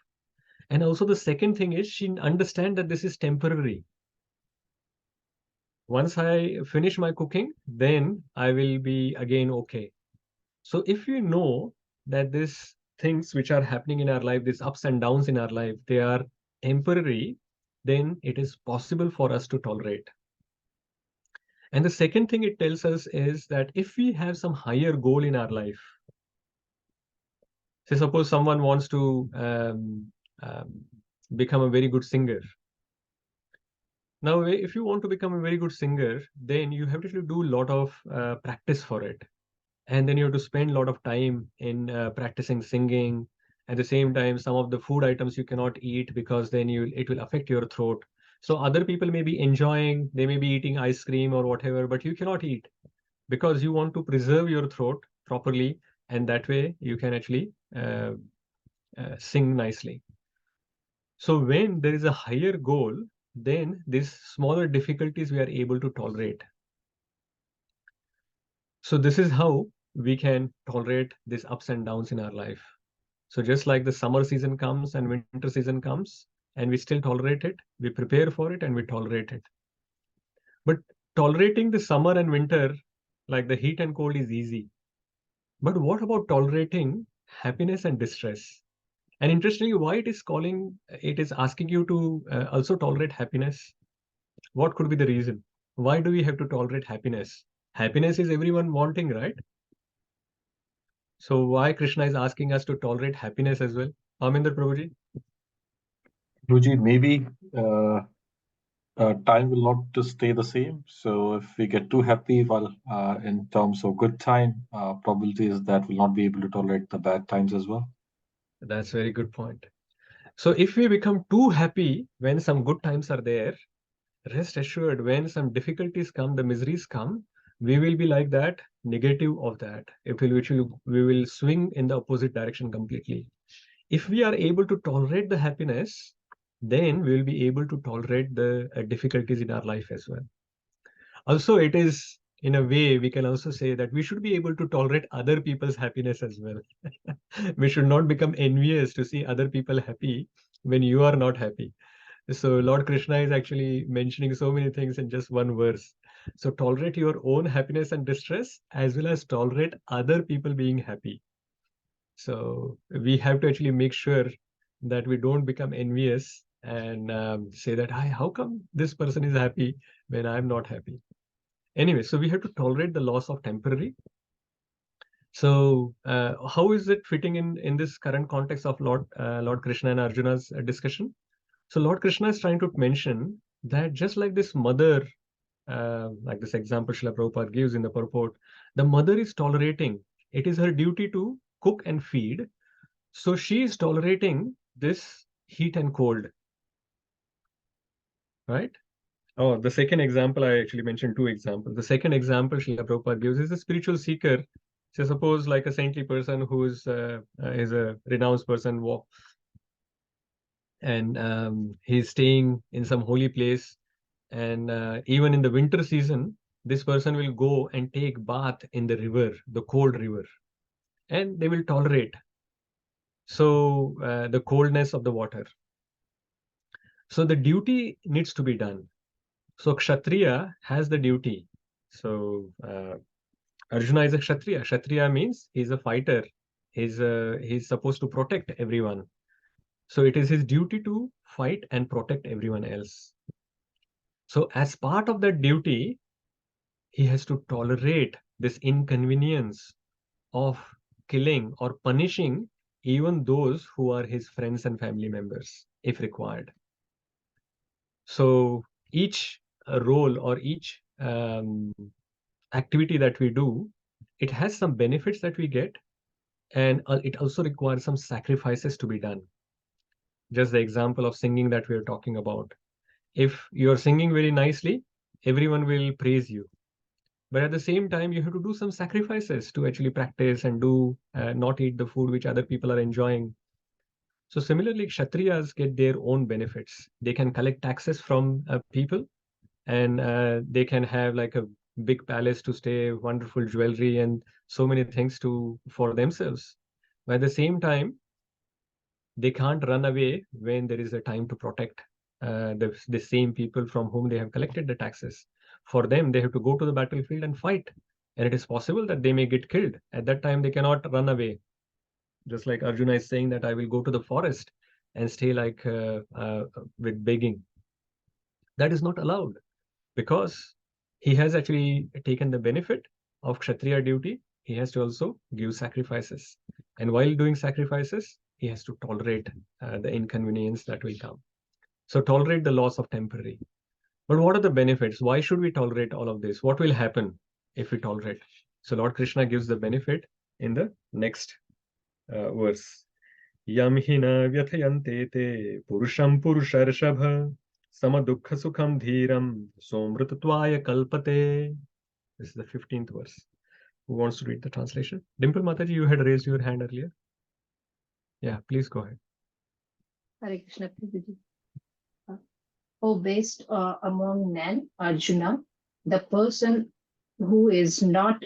And also the second thing is she understands that this is temporary. Once I finish my cooking, then I will be again okay. So if we know that these things which are happening in our life, these ups and downs in our life, they are temporary, then it is possible for us to tolerate. And the second thing it tells us is that if we have some higher goal in our life, say suppose someone wants to um, become a very good singer. Now, if you want to become a very good singer, then you have to do a lot of practice for it. And then you have to spend a lot of time in practicing singing. At the same time, some of the food items you cannot eat because then it will affect your throat. So other people may be enjoying, they may be eating ice cream or whatever, but you cannot eat because you want to preserve your throat properly, and that way you can actually sing nicely. So when there is a higher goal, then these smaller difficulties we are able to tolerate. So this is how we can tolerate these ups and downs in our life. So just like the summer season comes and winter season comes, and we still tolerate it, we prepare for it and we tolerate it. But tolerating the summer and winter, like the heat and cold, is easy. But what about tolerating happiness and distress? And interestingly, why it is asking you to also tolerate happiness? What could be the reason? Why do we have to tolerate happiness? Happiness is everyone wanting, right? So why Krishna is asking us to tolerate happiness as well? Aminder Prabhuji? Guruji, maybe time will not just stay the same. So if we get too happy while in terms of good time, probability is that we'll not be able to tolerate the bad times as well. That's a very good point. So if we become too happy when some good times are there, rest assured, when some difficulties come, the miseries come, we will be like that, negative of that. We will swing in the opposite direction completely. If we are able to tolerate the happiness, then we will be able to tolerate the difficulties in our life as well. Also, it is in a way we can also say that we should be able to tolerate other people's happiness as well. We should not become envious to see other people happy when you are not happy. So Lord Krishna is actually mentioning so many things in just one verse. So tolerate your own happiness and distress as well as tolerate other people being happy. So we have to actually make sure that we don't become envious and say that, hi, how come this person is happy when I'm not happy? Anyway, so we have to tolerate the loss of temporary. So how is it fitting in this current context of Lord Krishna and Arjuna's discussion? So Lord Krishna is trying to mention that just like this mother, like this example Srila Prabhupada gives in the purport, the mother is tolerating. It is her duty to cook and feed. So she is tolerating this heat and cold, right? Oh, the second example, I actually mentioned two examples. The second example Srila Prabhupada gives is a spiritual seeker. So suppose like a saintly person who is a renounced person, and he's staying in some holy place, and even in the winter season, this person will go and take bath in the river, the cold river, and they will tolerate so the coldness of the water. So the duty needs to be done. So Kshatriya has the duty. So Arjuna is a Kshatriya. Kshatriya means he's a fighter. He's supposed to protect everyone. So it is his duty to fight and protect everyone else. So as part of that duty, he has to tolerate this inconvenience of killing or punishing even those who are his friends and family members, if required. So each role or each activity that we do, it has some benefits that we get, and it also requires some sacrifices to be done. Just the example of singing that we are talking about. If you're singing very nicely, everyone will praise you. But at the same time, you have to do some sacrifices to actually practice and do not eat the food which other people are enjoying. So similarly, Kshatriyas get their own benefits. They can collect taxes from people, and they can have like a big palace to stay, wonderful jewelry, and so many things for themselves. But at the same time, they can't run away when there is a time to protect the same people from whom they have collected the taxes. For them, they have to go to the battlefield and fight. And it is possible that they may get killed. At that time, they cannot run away. Just like Arjuna is saying that I will go to the forest and stay like with begging. That is not allowed, because he has actually taken the benefit of Kshatriya duty. He has to also give sacrifices. And while doing sacrifices, he has to tolerate the inconvenience that will come. So tolerate the loss of temporary. But what are the benefits? Why should we tolerate all of this? What will happen if we tolerate? So Lord Krishna gives the benefit in the next verse. Yam hina vyathayante te purusham purusharashabha samadukha sukham dhiram somrutatvaya kalpate. This is the 15th verse. Who wants to read the translation? Dimple Mataji, you had raised your hand earlier. Yeah, please go ahead. Hare Krishna, Prabhuji. Oh, best among men, Arjuna, the person who is not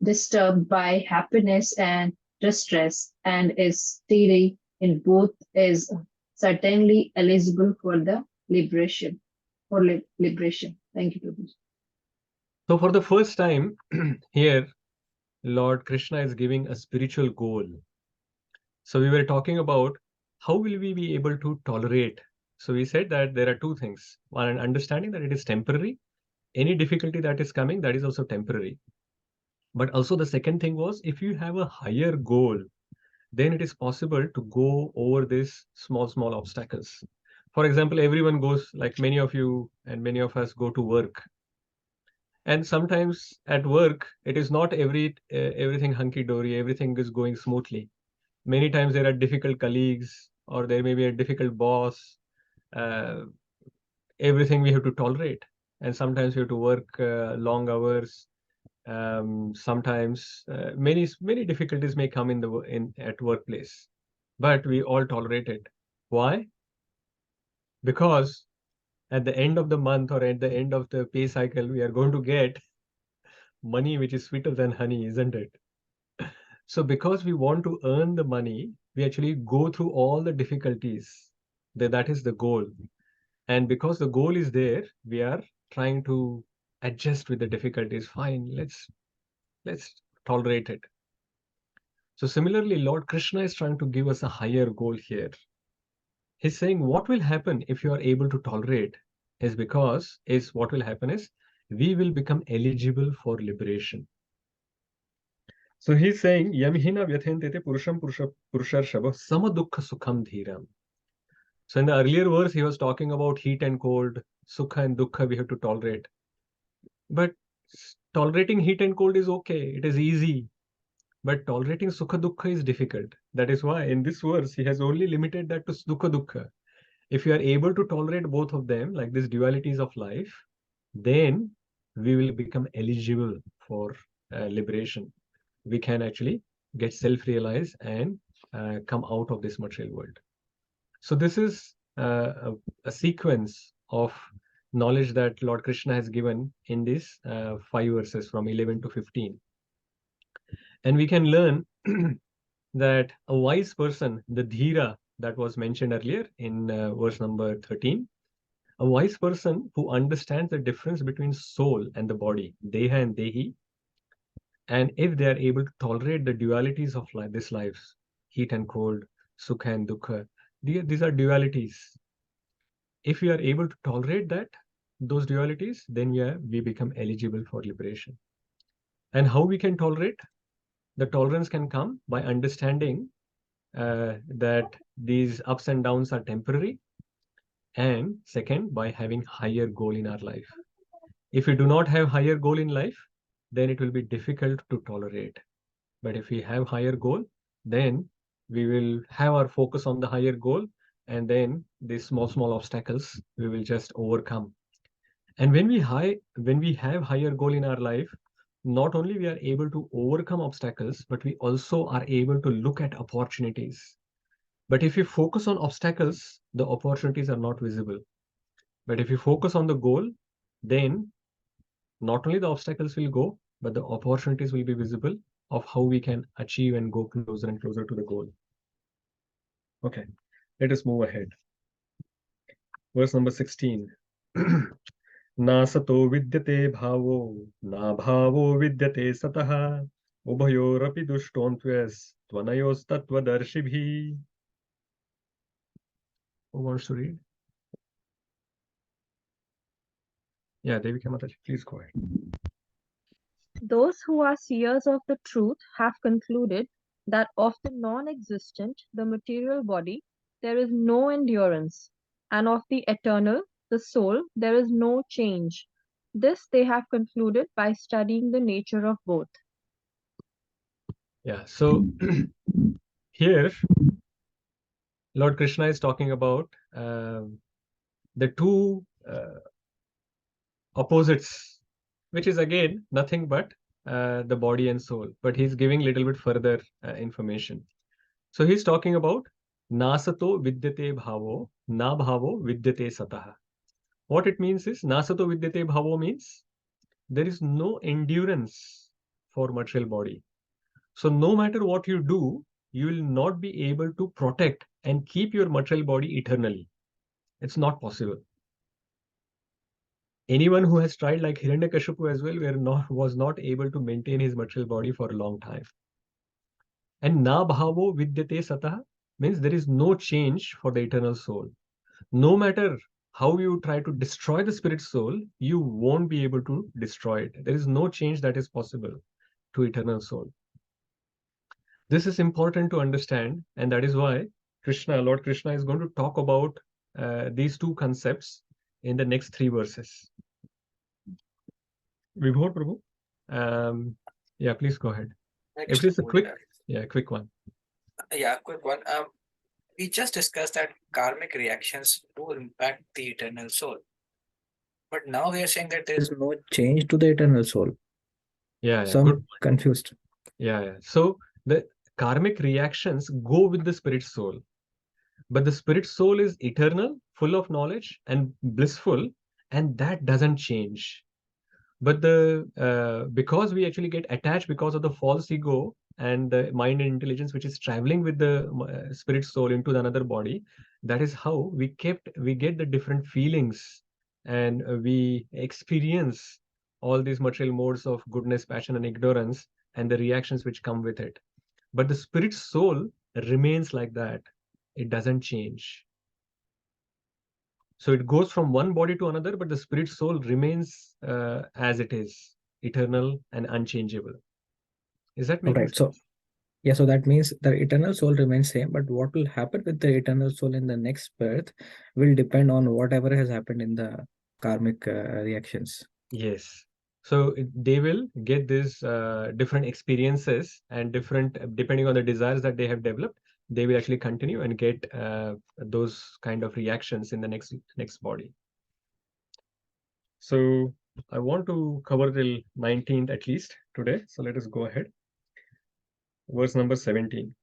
disturbed by happiness and distress and is steady in both is certainly eligible for the liberation. Thank you, Prabhuji. So for the first time here, Lord Krishna is giving a spiritual goal. So we were talking about how will we be able to tolerate. So we said that there are two things. One, understanding that it is temporary. Any difficulty that is coming, that is also temporary. But also the second thing was, if you have a higher goal, then it is possible to go over these small obstacles. For example, everyone goes, like many of you and many of us go to work. And sometimes at work, it is not everything hunky-dory, everything is going smoothly. Many times there are difficult colleagues, or there may be a difficult boss. Everything we have to tolerate. And sometimes we have to work long hours. Sometimes many difficulties may come at workplace, but we all tolerate it. Why? Because at the end of the month or at the end of the pay cycle, we are going to get money which is sweeter than honey, isn't it? So because we want to earn the money, we actually go through all the difficulties. That is the goal. And because the goal is there, we are trying to adjust with the difficulties. Fine, let's tolerate it. So similarly, Lord Krishna is trying to give us a higher goal here. He's saying what will happen if you are able to tolerate is what will happen is we will become eligible for liberation. So he's saying Yamhina Vyathentete Purusham Purusharshava Samadukha Sukham Dhiram. So in the earlier verse, he was talking about heat and cold, Sukha and Dukha we have to tolerate. But tolerating heat and cold is okay, it is easy. But tolerating Sukha Dukha is difficult. That is why in this verse, he has only limited that to Dukha Dukha. If you are able to tolerate both of them, like these dualities of life, then we will become eligible for liberation. We can actually get self-realized and come out of this material world. So this is a sequence of knowledge that Lord Krishna has given in these 5 verses from 11 to 15. And we can learn that a wise person, the dhira that was mentioned earlier in verse number 13, a wise person who understands the difference between soul and the body, deha and dehi, and if they are able to tolerate the dualities of this life, heat and cold, sukha and dukha, these are dualities. If we are able to tolerate those dualities, then we become eligible for liberation. And how we can tolerate? The tolerance can come by understanding that these ups and downs are temporary, and second, by having higher goal in our life. If we do not have higher goal in life, then it will be difficult to tolerate. But if we have higher goal, then we will have our focus on the higher goal, and then these small obstacles we will just overcome. And when we have higher goal in our life, not only we are able to overcome obstacles, but we also are able to look at opportunities. But if you focus on obstacles, the opportunities are not visible. But if you focus on the goal, then not only the obstacles will go, but the opportunities will be visible of how we can achieve and go closer and closer to the goal. Okay, let us move ahead. Verse number 16. Na sato vidyate bhavo, na bhavo vidyate satah, ubhayorapi dushtontves, tvanayos tattvadarshibhi. Who wants to read? Yeah, Devika Mataji, please go ahead. Those who are seers of the truth have concluded that of the non-existent, the material body, there is no endurance, and of the eternal, the soul, there is no change. This they have concluded by studying the nature of both. Yeah, so here Lord Krishna is talking about the two opposites, which is again nothing but the body and soul, but he's giving little bit further information. So he's talking about nasato vidyate bhavo, na bhavo vidyate satah. What it means is nasato vidyate bhavo means there is no endurance for material body. So no matter what you do, you will not be able to protect and keep your material body eternally. It's not possible. Anyone who has tried like Hiranyakashipu as well was not able to maintain his material body for a long time. And na bhavo vidyate satah means there is no change for the eternal soul. No matter how you try to destroy the spirit soul, you won't be able to destroy it. There is no change that is possible to eternal soul. This is important to understand, and that is why Lord Krishna is going to talk about these two concepts in the next 3 verses. Vibhor Prabhu, yeah, please go ahead. If it's a quick one. Yeah, quick one. We just discussed that karmic reactions do impact the eternal soul. But now we are saying that there is no change to the eternal soul. Yeah, So I'm confused. Yeah. So the karmic reactions go with the spirit soul, but the spirit soul is eternal, full of knowledge and blissful, and that doesn't change. But because we actually get attached because of the false ego and the mind and intelligence which is traveling with the spirit soul into another body, that is how we get the different feelings, and we experience all these material modes of goodness, passion, and ignorance, and the reactions which come with it. But the spirit soul remains like that. It doesn't change. So it goes from one body to another, but the spirit soul remains as it is, eternal and unchangeable. Is that making sense? So yeah, so that means the eternal soul remains same, but what will happen with the eternal soul in the next birth will depend on whatever has happened in the karmic reactions. Yes. So they will get these different experiences, and different, depending on the desires that they have developed, they will actually continue and get those kind of reactions in the next body. So I want to cover till 19th at least today. So let us go ahead. Verse number 17.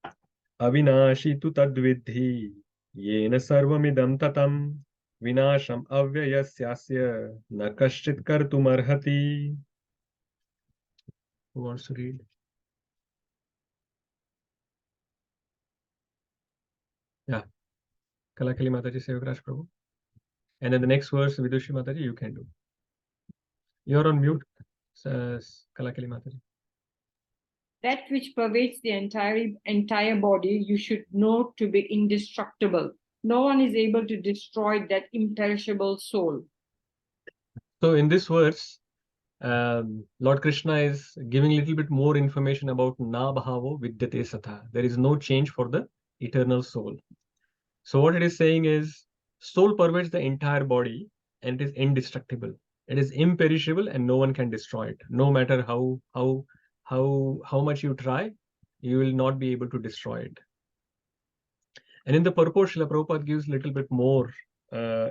Avinashi tu tadvidhi yena sarvamidam tatam vinasham avyayasyasya na kaschit kartumarhati. Who wants to read? Yeah. Kalakali Mataji, Sevakraj Prabhu. And then the next verse, Vidushi Mataji, you can do. You're on mute, Kalakali Mataji. That which pervades the entire body, you should know to be indestructible. No one is able to destroy that imperishable soul. So in this verse, Lord Krishna is giving a little bit more information about na bhavo vidyate satha. There is no change for the eternal soul. So what it is saying is, soul pervades the entire body and it is indestructible. It is imperishable and no one can destroy it. No matter how much you try, you will not be able to destroy it. And in the purport, Srila Prabhupada gives a little bit more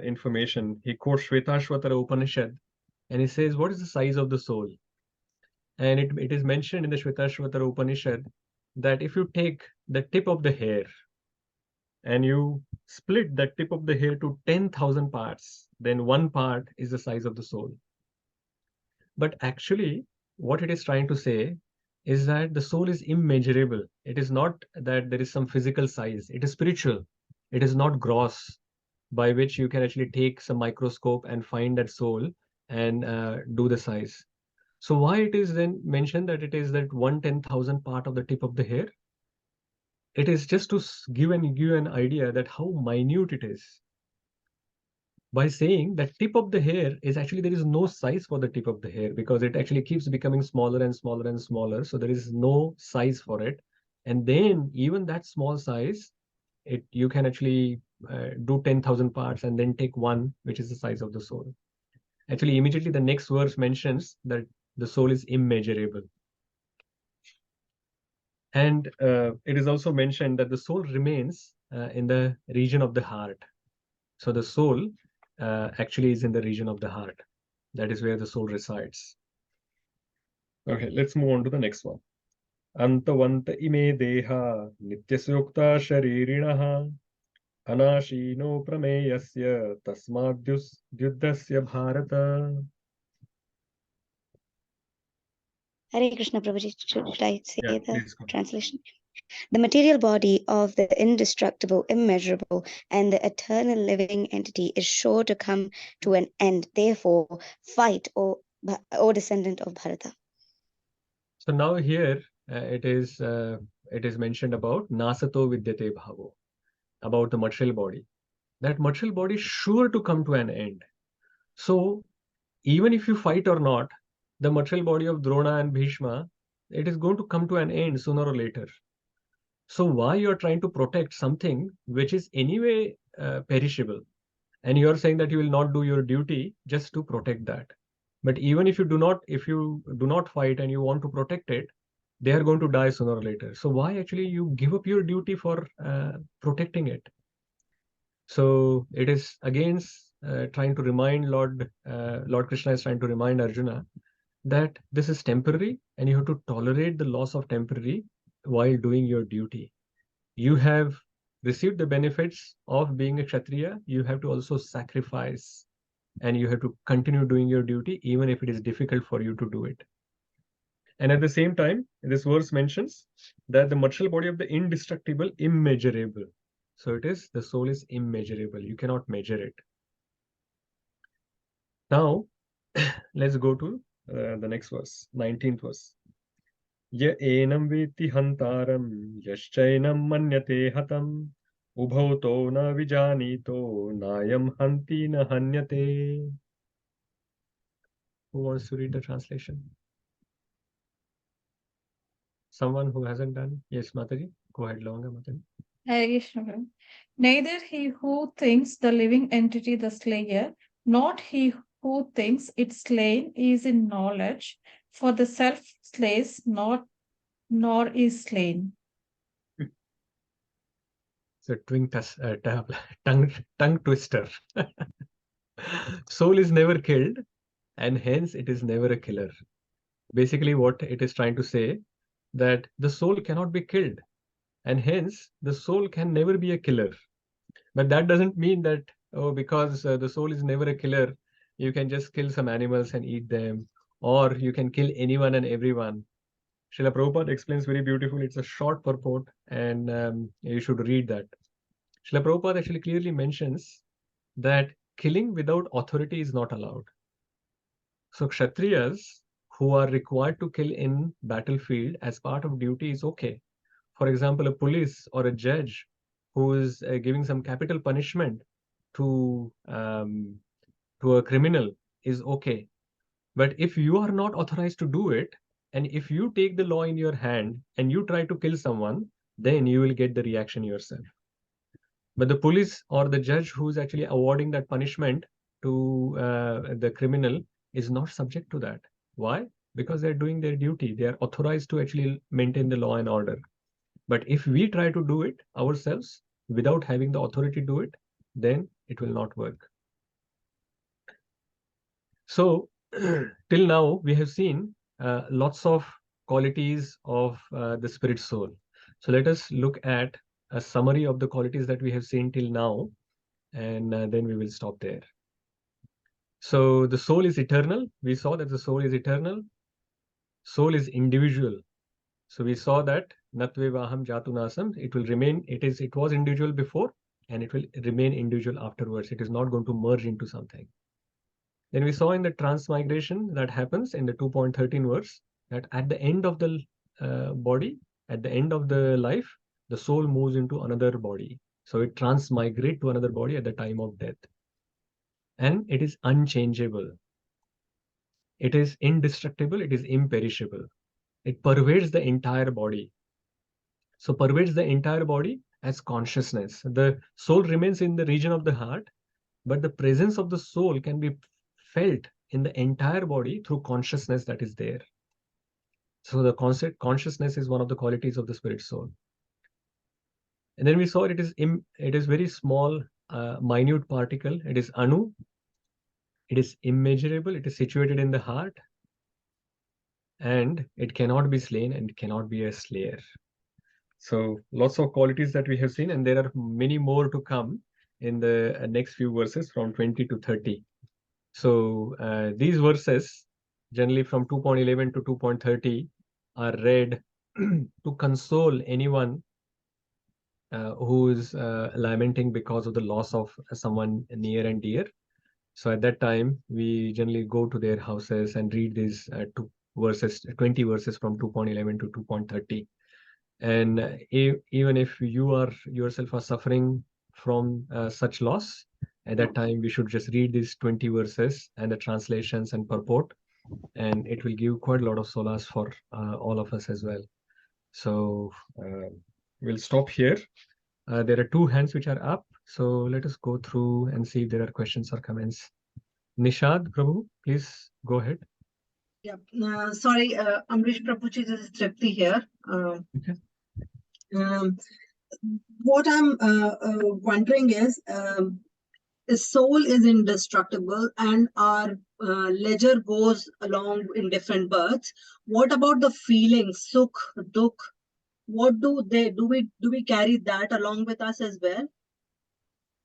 information. He quotes Shvetashvatara Upanishad, and he says, what is the size of the soul? And it is mentioned in the Shvetashvatara Upanishad that if you take the tip of the hair and you split the tip of the hair to 10,000 parts, then one part is the size of the soul. But actually, what it is trying to say is that the soul is immeasurable. It is not that there is some physical size. It is spiritual. It is not gross, by which you can actually take some microscope and find that soul and do the size. So why it is then mentioned that it is that 1/10,000th part of the tip of the hair? It is just to give an idea that how minute it is. By saying that tip of the hair is actually, there is no size for the tip of the hair because it actually keeps becoming smaller and smaller and smaller. So there is no size for it. And then even that small size, you can actually do 10,000 parts and then take one, which is the size of the soul. Actually, immediately the next verse mentions that the soul is immeasurable. And it is also mentioned that the soul remains in the region of the heart. So the soul actually is in the region of the heart. That is where the soul resides. Okay, let's move on to the next one. Antavanta ime deha nityasukta sharirinaha anashino prameyasya tasmadyuddhasya bharata. Hare Krishna Prabhuji, should I say Yeah, the please go. translation? The material body of the indestructible, immeasurable, and the eternal living entity is sure to come to an end. Therefore, fight, O descendant of Bharata. So now here it is mentioned about nasato vidyate bhavo, about the material body. That material body is sure to come to an end. So even if you fight or not, the material body of Drona and Bhishma, it is going to come to an end sooner or later. So why you are trying to protect something which is anyway perishable, and you are saying that you will not do your duty just to protect that? But even if you do not fight and you want to protect it, they are going to die sooner or later. So why actually you give up your duty for protecting it? So it is against trying to remind Lord Krishna is trying to remind Arjuna that this is temporary and you have to tolerate the loss of temporary while doing your duty. You have received the benefits of being a Kshatriya, you have to also sacrifice and you have to continue doing your duty even if it is difficult for you to do it. And at the same time, this verse mentions that the material body of the indestructible, immeasurable. So it is, the soul is immeasurable. You cannot measure it. Now, let's go to the next verse, 19th verse. Ya enam veti hantaram yaschainam manyate hatam ubhauto na vijanito nayam hanti na hanyate. Who wants to read the translation? Someone who hasn't done? Yes, Mataji. Go ahead, Longa Mataji. Hare Krishna. Neither he who thinks the living entity the slayer, not he who thinks it slain is in knowledge, for the self slays not, nor is slain. It's a tongue twister. Soul is never killed, and hence it is never a killer. Basically, what it is trying to say, that the soul cannot be killed, and hence the soul can never be a killer. But that doesn't mean that, oh, because the soul is never a killer, you can just kill some animals and eat them, or you can kill anyone and everyone. Srila Prabhupada explains very beautifully. It's a short purport, and you should read that. Srila Prabhupada actually clearly mentions that killing without authority is not allowed. So Kshatriyas who are required to kill in battlefield as part of duty is okay. For example, a police or a judge who is giving some capital punishment to a criminal is okay. But if you are not authorized to do it, and if you take the law in your hand and you try to kill someone, then you will get the reaction yourself. But the police or the judge who's actually awarding that punishment to the criminal is not subject to that. Why? Because they're doing their duty. They are authorized to actually maintain the law and order. But if we try to do it ourselves without having the authority to do it, then it will not work. So till now, we have seen lots of qualities of the spirit soul. So let us look at a summary of the qualities that we have seen till now, and then we will stop there. So the soul is eternal. We saw that the soul is eternal. Soul is individual. So we saw that natve vaham jatunasam, it will remain, it was individual before, and it will remain individual afterwards. It is not going to merge into something. Then we saw in the transmigration that happens in the 2.13 verse, that at the end of the body, at the end of the life, the soul moves into another body. So it transmigrates to another body at the time of death. And it is unchangeable. It is indestructible. It is imperishable. It pervades the entire body. So pervades the entire body as consciousness. The soul remains in the region of the heart, but the presence of the soul can be felt in the entire body through consciousness that is there. So the concept consciousness is one of the qualities of the spirit soul. And then we saw it is very small, minute particle. It is anu. It is immeasurable. It is situated in the heart, and it cannot be slain and cannot be a slayer. So lots of qualities that we have seen, and there are many more to come in the next few verses from 20 to 30. So these verses, generally from 2.11 to 2.30, are read to console anyone who is lamenting because of the loss of someone near and dear. So at that time, we generally go to their houses and read these 20 verses from 2.11 to 2.30. And even if you are yourself are suffering from such loss, at that time we should just read these 20 verses and the translations and purport, and it will give quite a lot of solace for all of us as well. So we'll stop here. There are two hands which are up, so let us go through and see if there are questions or comments. Nishad Prabhu, please go ahead. Yeah, sorry, Ambarish Prabhuji, this is Tripti here. Okay. What I'm wondering is, the soul is indestructible and our ledger goes along in different births. What about the feelings, sukh, dukh? What do we carry that along with us as well?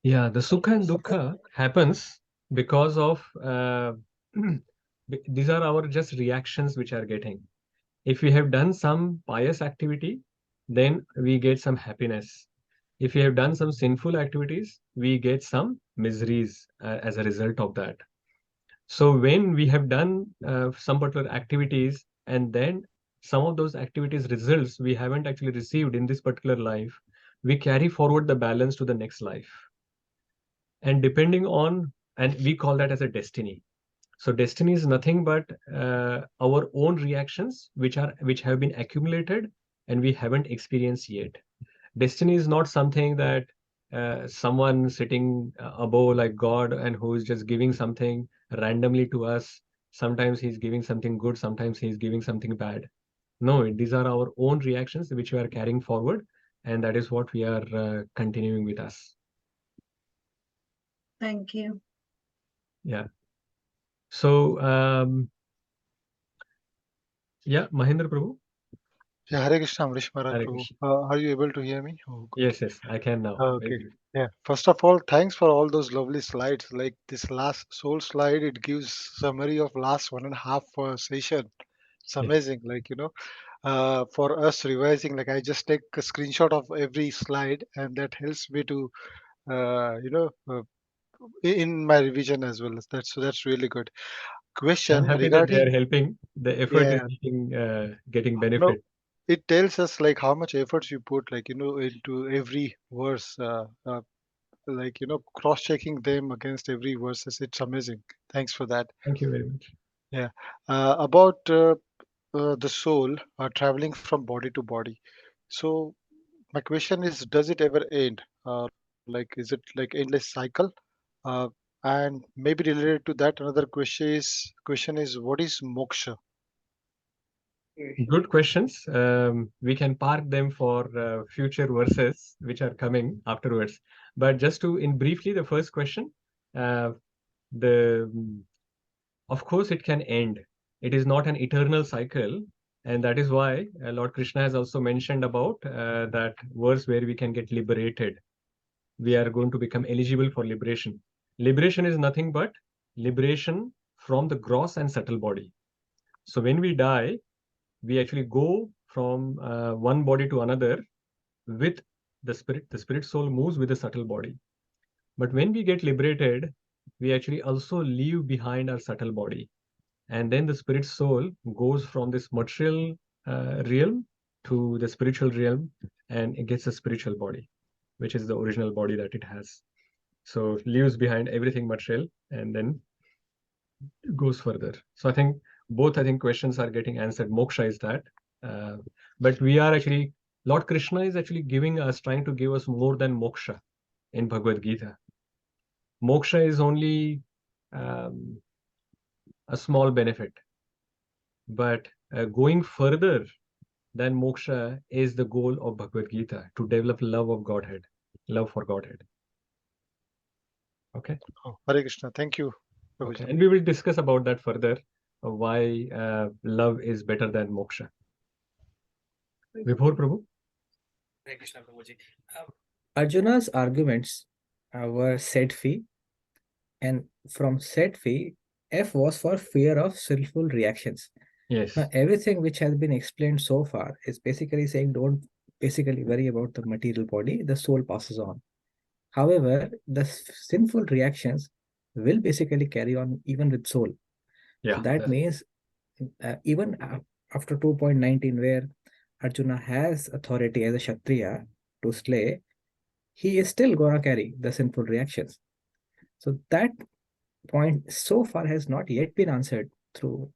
Yeah, the sukha and dukkha happens because of these are our just reactions which are getting. If we have done some pious activity, then we get some happiness. If we have done some sinful activities, we get some miseries as a result of that. So when we have done some particular activities, and then some of those activities results we haven't actually received in this particular life, we carry forward the balance to the next life. And depending on, and we call that as a destiny. So destiny is nothing but our own reactions which have been accumulated and we haven't experienced yet. Destiny is not something that someone sitting above like God and who is just giving something randomly to us. Sometimes he's giving something good, sometimes he's giving something bad. No, these are our own reactions which we are carrying forward, and that is what we are continuing with us. Thank you. Yeah. So, yeah, Mahendra Prabhu. Yeah, Hare Krishna, Ambarish Maharaj Hare Prabhu. Krishna. Are you able to hear me? Oh, good. Yes, I can now. Okay. Yeah. First of all, thanks for all those lovely slides. Like this last soul slide, it gives summary of last 1.5 session. It's amazing. Like, for us revising, like I just take a screenshot of every slide, and that helps me to, in my revision as well. That's really good. Question I'm happy that they regarding, are helping. The effort is getting no, benefit. it tells us like how much efforts you put, like into every verse. Like cross-checking them against every verses. It's amazing. Thanks for that. Thank you very much. Yeah. About the soul traveling from body to body. So my question is, does it ever end? Like, is it like endless cycle? Uh, and maybe related to that, another question is what is moksha? Good questions. We can park them for future verses which are coming afterwards. But just to, in briefly, the first question, uh, of course, it can end. It is not an eternal cycle, and that is why Lord Krishna has also mentioned about that verse where we can get liberated. We are going to become eligible for liberation. Liberation is nothing but liberation from the gross and subtle body. So when we die, we actually go from one body to another with the spirit. The spirit soul moves with the subtle body. But when we get liberated, we actually also leave behind our subtle body. And then the spirit soul goes from this material realm to the spiritual realm, and it gets a spiritual body, which is the original body that it has. So leaves behind everything material and then goes further. So I think both questions are getting answered. Moksha is that. But we are actually, Lord Krishna is actually trying to give us more than moksha in Bhagavad Gita. Moksha is only a small benefit. But going further than moksha is the goal of Bhagavad Gita, to develop love of Godhead, love for Godhead. Okay. Oh, Hare Krishna. Thank you, Prabhuji. Okay. And we will discuss about that further, why love is better than moksha. Vibhor Prabhu? Hare Krishna Prabhuji. Arjuna's arguments were set free, and from set free, F was for fear of sinful reactions. Yes. Now, everything which has been explained so far is basically saying don't basically worry about the material body, the soul passes on. However, the sinful reactions will basically carry on even with soul. Yeah. So that means even after 2.19, where Arjuna has authority as a Kshatriya to slay, he is still gonna carry the sinful reactions. So that point so far has not yet been answered through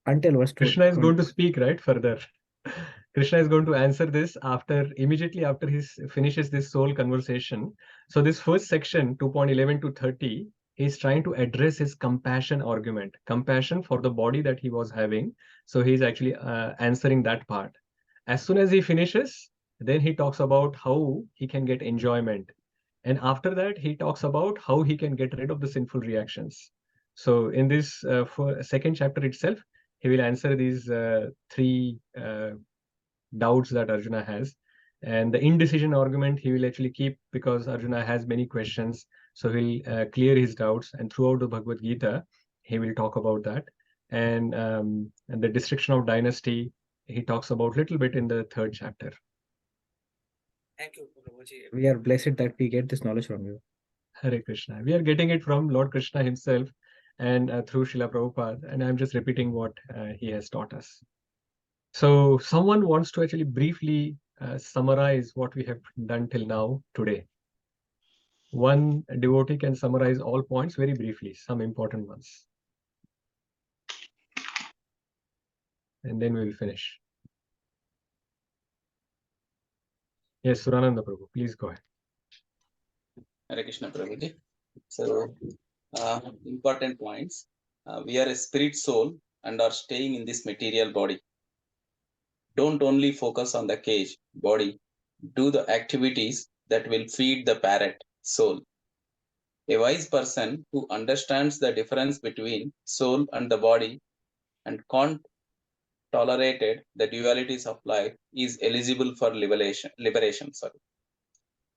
until verse 2. Krishna is going to speak right further. Krishna is going to answer this immediately after he finishes this soul conversation. So this first section, 2.11 to 30, he's trying to address his compassion argument, compassion for the body that he was having. So he's actually answering that part. As soon as he finishes, then he talks about how he can get enjoyment. And after that, he talks about how he can get rid of the sinful reactions. So in this second chapter itself, he will answer these three doubts that Arjuna has. And the indecision argument he will actually keep, because Arjuna has many questions. So he'll clear his doubts. And throughout the Bhagavad Gita, he will talk about that. And the destruction of dynasty, he talks about little bit in the third chapter. Thank you, Prabhuji. We are blessed that we get this knowledge from you. Hare Krishna. We are getting it from Lord Krishna himself and through Srila Prabhupada. And I'm just repeating what he has taught us. So someone wants to actually briefly summarize what we have done till now today. One devotee can summarize all points very briefly, some important ones. And then we will finish. Yes, Surananda Prabhu, please go ahead. Hare Krishna Prabhuji. So, important points. We are a spirit soul and are staying in this material body. Don't only focus on the cage, body. Do the activities that will feed the parrot, soul. A wise person who understands the difference between soul and the body and can't tolerate the dualities of life is eligible for liberation.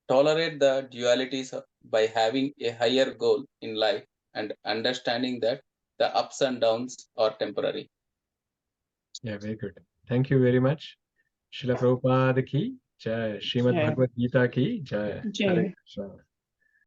Tolerate the dualities by having a higher goal in life and understanding that the ups and downs are temporary. Yeah, very good. Thank you very much. Srila Prabhupada ki jai. Srimad Jai. Bhagavad Gita ki jai. Jai. Hare Krishna.